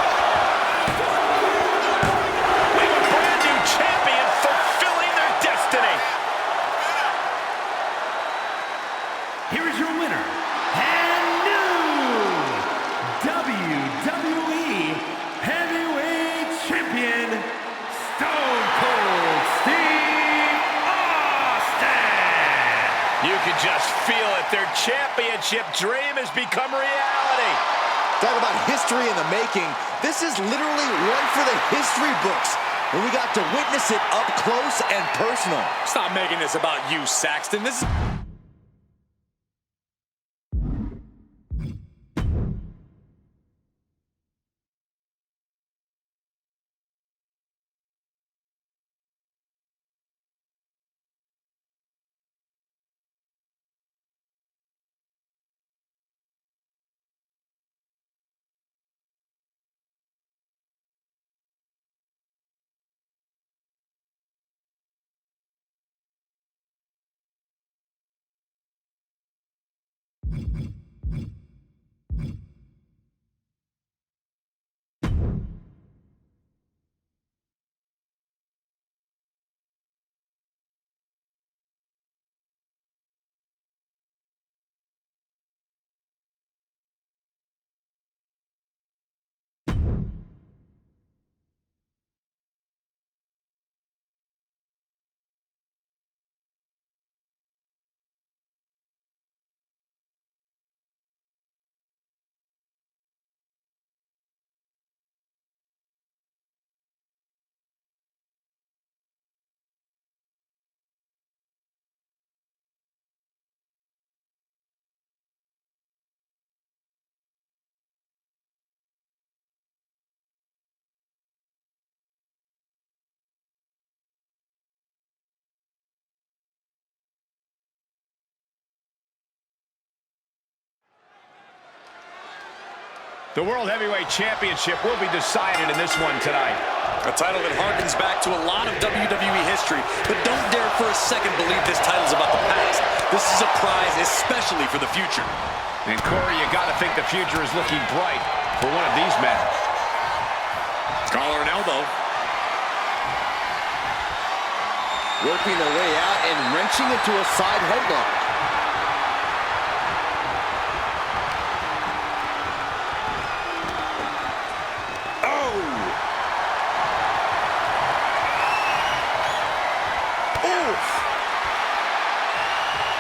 We have a brand new champion fulfilling their destiny. Here is your winner, and new WWE Heavyweight Champion, Stone Cold Steve Austin. You can just feel it. Their championship dream has become reality. Talk about history in the making. This is literally one for the history books. And we got to witness it up close and personal. Stop making this about you, Saxton. This is... The World Heavyweight Championship will be decided in this one tonight. a title that harkens back to a lot of WWE history, but don't dare for a second believe this title's about the past. This is a prize especially for the future. And Corey, you gotta think the future is looking bright for one of these men. Collar and elbow. Working their way out and wrenching into a side headlock.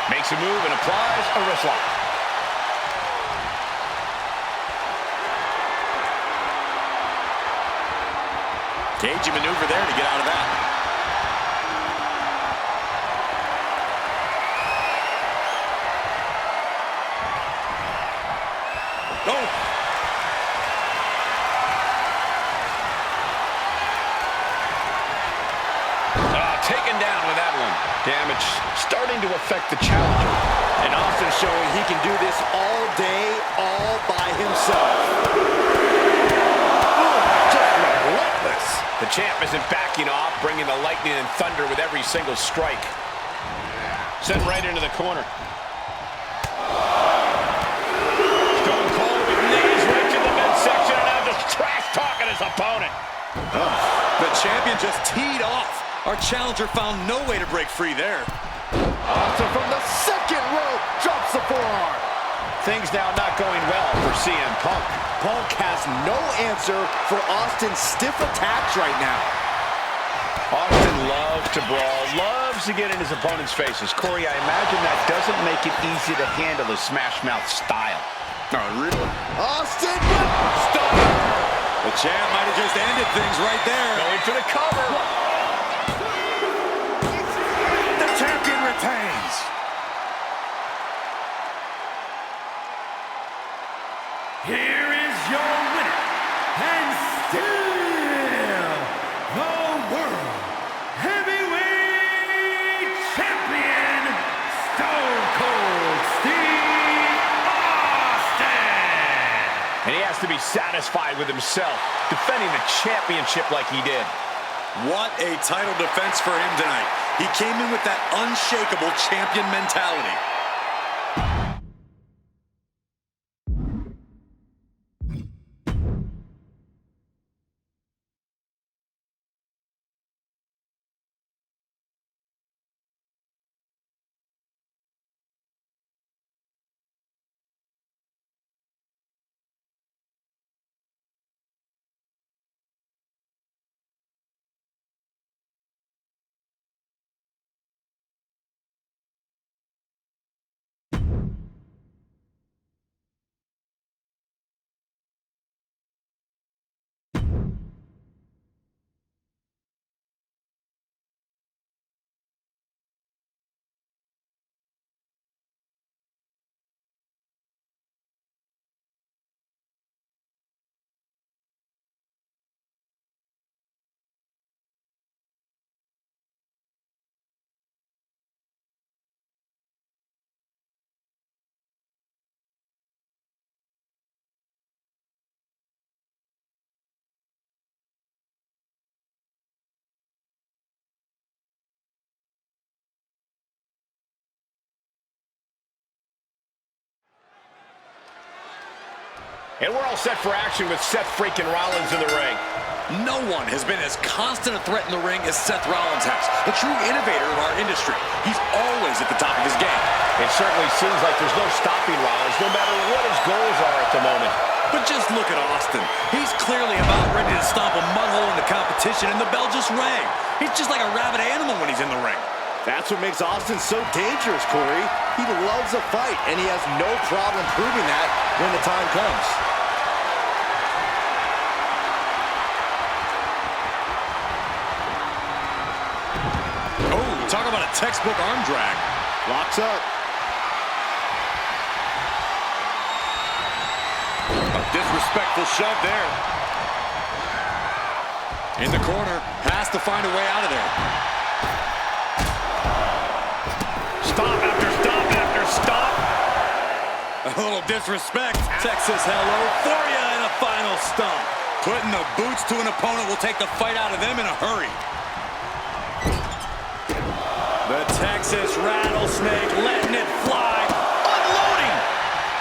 Makes a move and applies a wrist lock. Cagey maneuver there to get out of that. Oh! Taken down with that one. Damage starting to affect the challenger. And Austin showing he can do this all day, all by himself. Ooh, just relentless. The champ isn't backing off, bringing the lightning and thunder with every single strike. Sent right into the corner. Stone Cold with knees right to the midsection and now just trash-talking his opponent. The champion just teed off. Our challenger found no way to break free there. Austin from the second rope drops the forearm. Things now not going well for CM Punk. Bulk has no answer for Austin's stiff attacks right now. Austin loves to brawl, loves to get in his opponent's faces. Corey, I imagine that doesn't make it easy to handle his smash mouth style. Oh, really? Austin! Stunner! The champ might have just ended things right there. Going for the cover. The champion retains. Here is your winner, and still the World Heavyweight Champion, Stone Cold Steve Austin. And he has to be satisfied with himself, defending the championship like he did. What a title defense for him tonight. He came in with that unshakable champion mentality. And we're all set for action with Seth freaking Rollins in the ring. No one has been as constant a threat in the ring as Seth Rollins has. A true innovator of our industry. He's always at the top of his game. It certainly seems like there's no stopping Rollins, no matter what his goals are at the moment. But just look at Austin. He's clearly about ready to stomp a mud hole in the competition, and the bell just rang. He's just like a rabid animal when he's in the ring. That's what makes Austin so dangerous, Corey. He loves a fight, and he has no problem proving that when the time comes. Oh, talk about a textbook arm drag. Locks up. A disrespectful shove there. In the corner, has to find a way out of there. Stop after stop after stop. A little disrespect. Texas hello for you in a final stomp. Putting the boots to an opponent will take the fight out of them in a hurry. The Texas rattlesnake letting it fly. Unloading.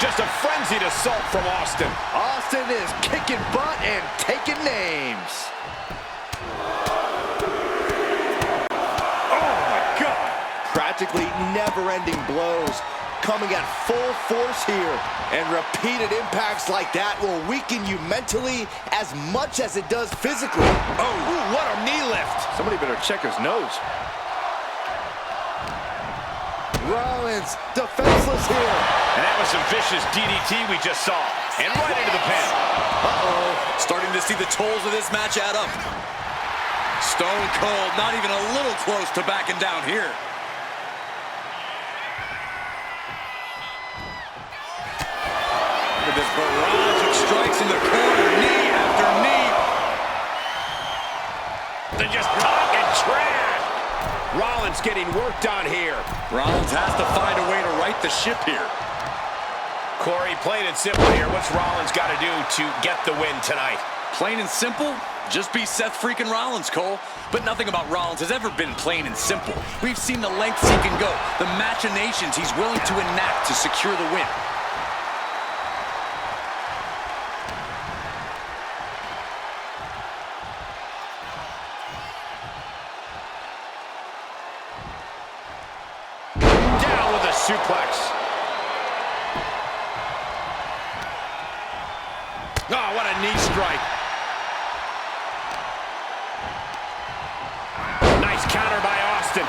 Just a frenzied assault from Austin. Austin is kicking butt and taking names. Oh my God. Practically never-ending blows coming at full force here. And repeated impacts like that will weaken you mentally as much as it does physically. Oh, ooh, what a knee lift. Somebody better check his nose. Rollins defenseless here. And that was some vicious DDT we just saw. And right into the pin. Uh-oh. Starting to see the tolls of this match add up. Stone Cold not even a little close to backing down here. Look at this barrage of strikes in the corner. Knee after knee. They're just talking trash. Rollins getting worked on here. Rollins has to find a way to right the ship here. Corey, plain and simple here. What's Rollins got to do to get the win tonight? Plain and simple? Just be Seth freaking Rollins, Cole. But nothing about Rollins has ever been plain and simple. We've seen the lengths he can go, the machinations he's willing to enact to secure the win. Down with a suplex. strike. Nice counter by Austin.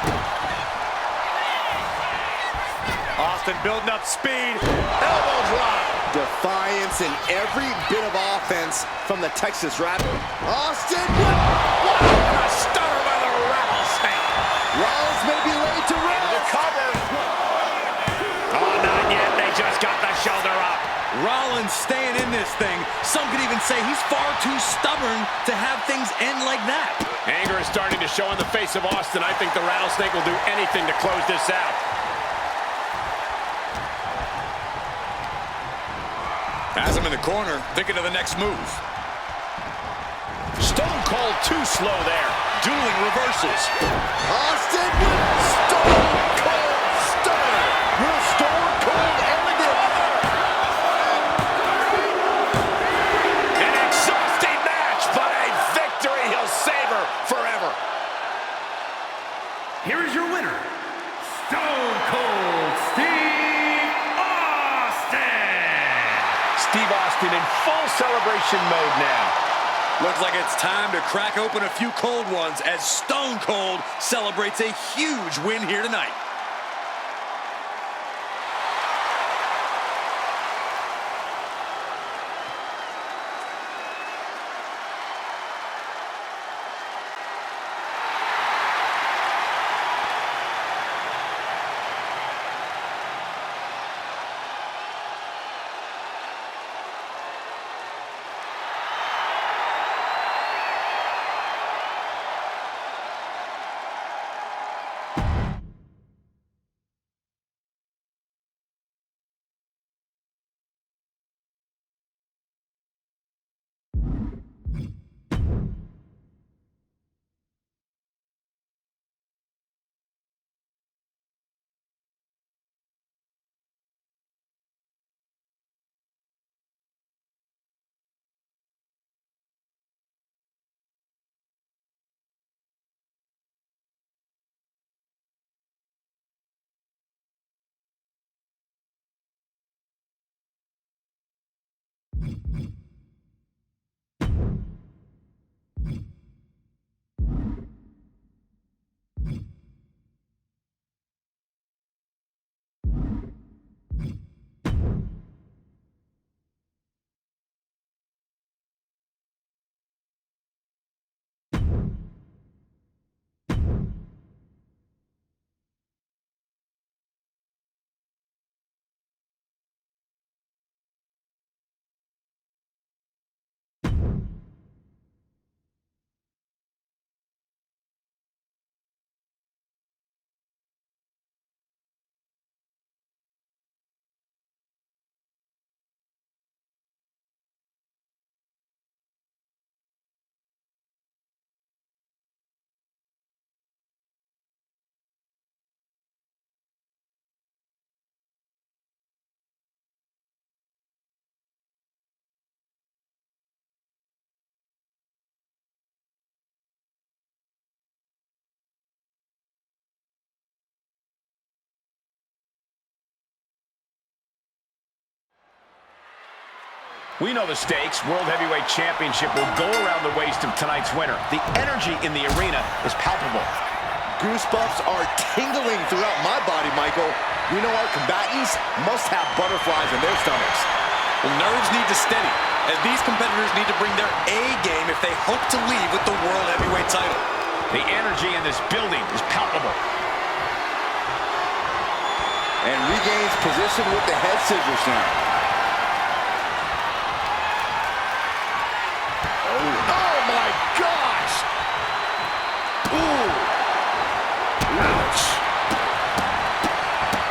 Austin building up speed. Elbow drop. Defiance in every bit of offense from the Texas Rabbit. Austin, what A stunner by the rattlesnake. Rollins may be laid to rest. The cover. Oh, not yet. They just got the shoulder up. Rollins staying in this thing. Some could even say he's far too stubborn to have things end like that. Anger is starting to show on the face of Austin. I think the rattlesnake will do anything to close this out. Has him in the corner, thinking of the next move. Stone Cold too slow there. Dueling reversals. Austin, Stone Cold Stunner. Will Stone Cold end it? An exhausting match, but a victory he'll savor forever. Here is your winner, Stone Cold Steve Austin. Steve Austin in full celebration mode now. Looks like it's time to crack open a few cold ones as Stone Cold celebrates a huge win here tonight. We know the stakes. World Heavyweight Championship will go around the waist of tonight's winner. The energy in the arena is palpable. Goosebumps are tingling throughout my body, Michael. We know our combatants must have butterflies in their stomachs. Well, nerves need to steady, as these competitors need to bring their A game if they hope to leave with the World Heavyweight title. The energy in this building is palpable. And regains position with the head scissors now. Oh my gosh! Ooh! Ouch!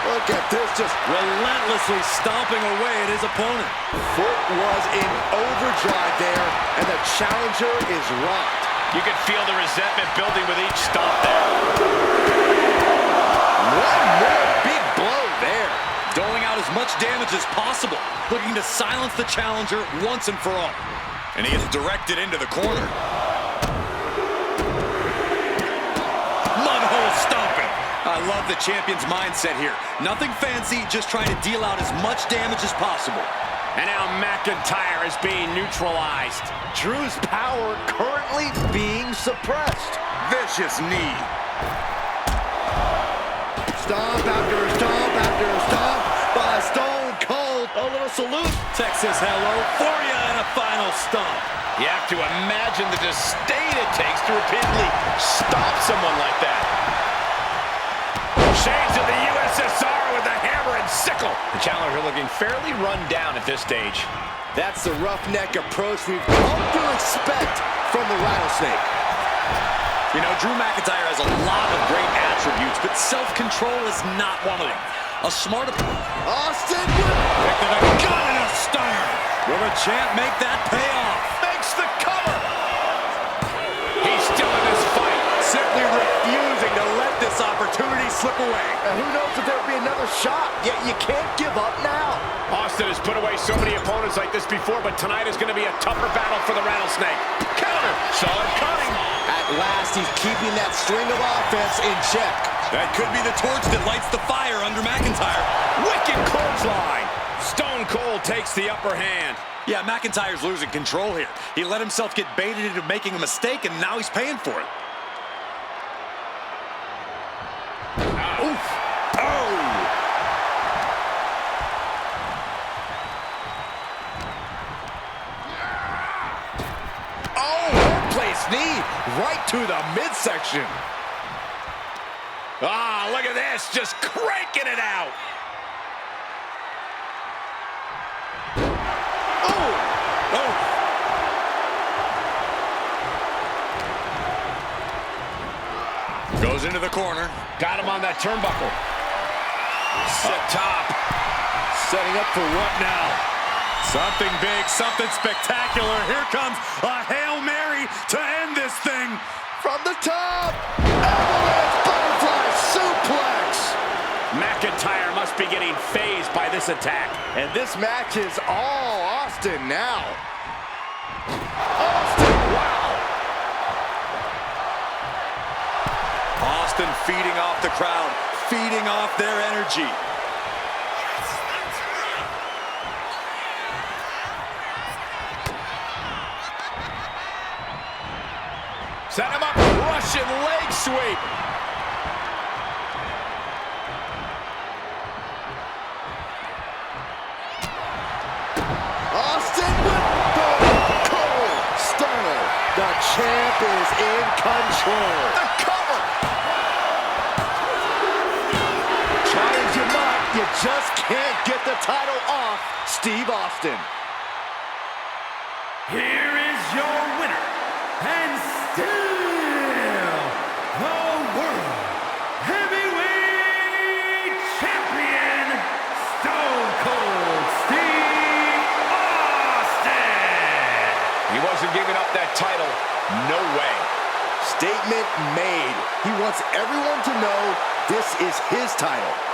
Look at this, just Relentlessly stomping away at his opponent. foot was in overdrive there, and the challenger is rocked. You can feel the resentment building with each stomp there. One more big blow there. Doling out as much damage as possible, looking to silence the challenger once and for all. And he is directed into the corner. Mudhole stomping. I love the champion's mindset here. Nothing fancy, just trying to deal out as much damage as possible. And now McIntyre is being neutralized. Drew's power currently being suppressed. Vicious knee. Stomp after stomp after stomp by Stone Cold. A little salute. Texas, hello for you, and a final stomp. You have to imagine the disdain it takes to repeatedly stop someone like that. Shades of the USSR with the hammer and sickle. The challenger looking fairly run down at this stage. That's the roughneck approach we've come to expect from the Rattlesnake. You know, Drew McIntyre has a lot of great attributes, but self-control is not one of them. A smart... Austin with a gun and a stunner. Will the champ make that pay off? Makes the cover. He's still in this fight. simply refusing to let this opportunity slip away. And who knows if there'll be another shot, yet you can't give up now. Austin has put away so many opponents like this before, but tonight is going to be a tougher battle for the Rattlesnake. Counter, saw it coming. At last, he's keeping that string of offense in check. That could be the torch that lights the fire under McIntyre. Wicked clothesline. Stone Cold takes the upper hand. Yeah, McIntyre's losing control here. He let himself get baited into making a mistake, and now he's paying for it. Oof. Oh! Oh, well-placed knee right to the midsection. Ah, look at this, just cranking it out. Oh! Goes into the corner. Got him on that turnbuckle. Up top. Setting up for what now? Something big, something spectacular. Here comes a Hail Mary to end this thing. From the top! Avalanche butterfly suplex! McIntyre must be getting phased by this attack. And this match is all Austin now. Austin, wow! Austin feeding off the crowd, feeding off their energy. Set him up, Russian leg sweep. Austin with the cold stunner. The champ is in control. The cover. Try as you might, you just can't get the title off Steve Austin. Here is your winner, and still the World Heavyweight Champion, Stone Cold Steve Austin. He wasn't giving up that title. No way. Statement made. He wants everyone to know this is his title.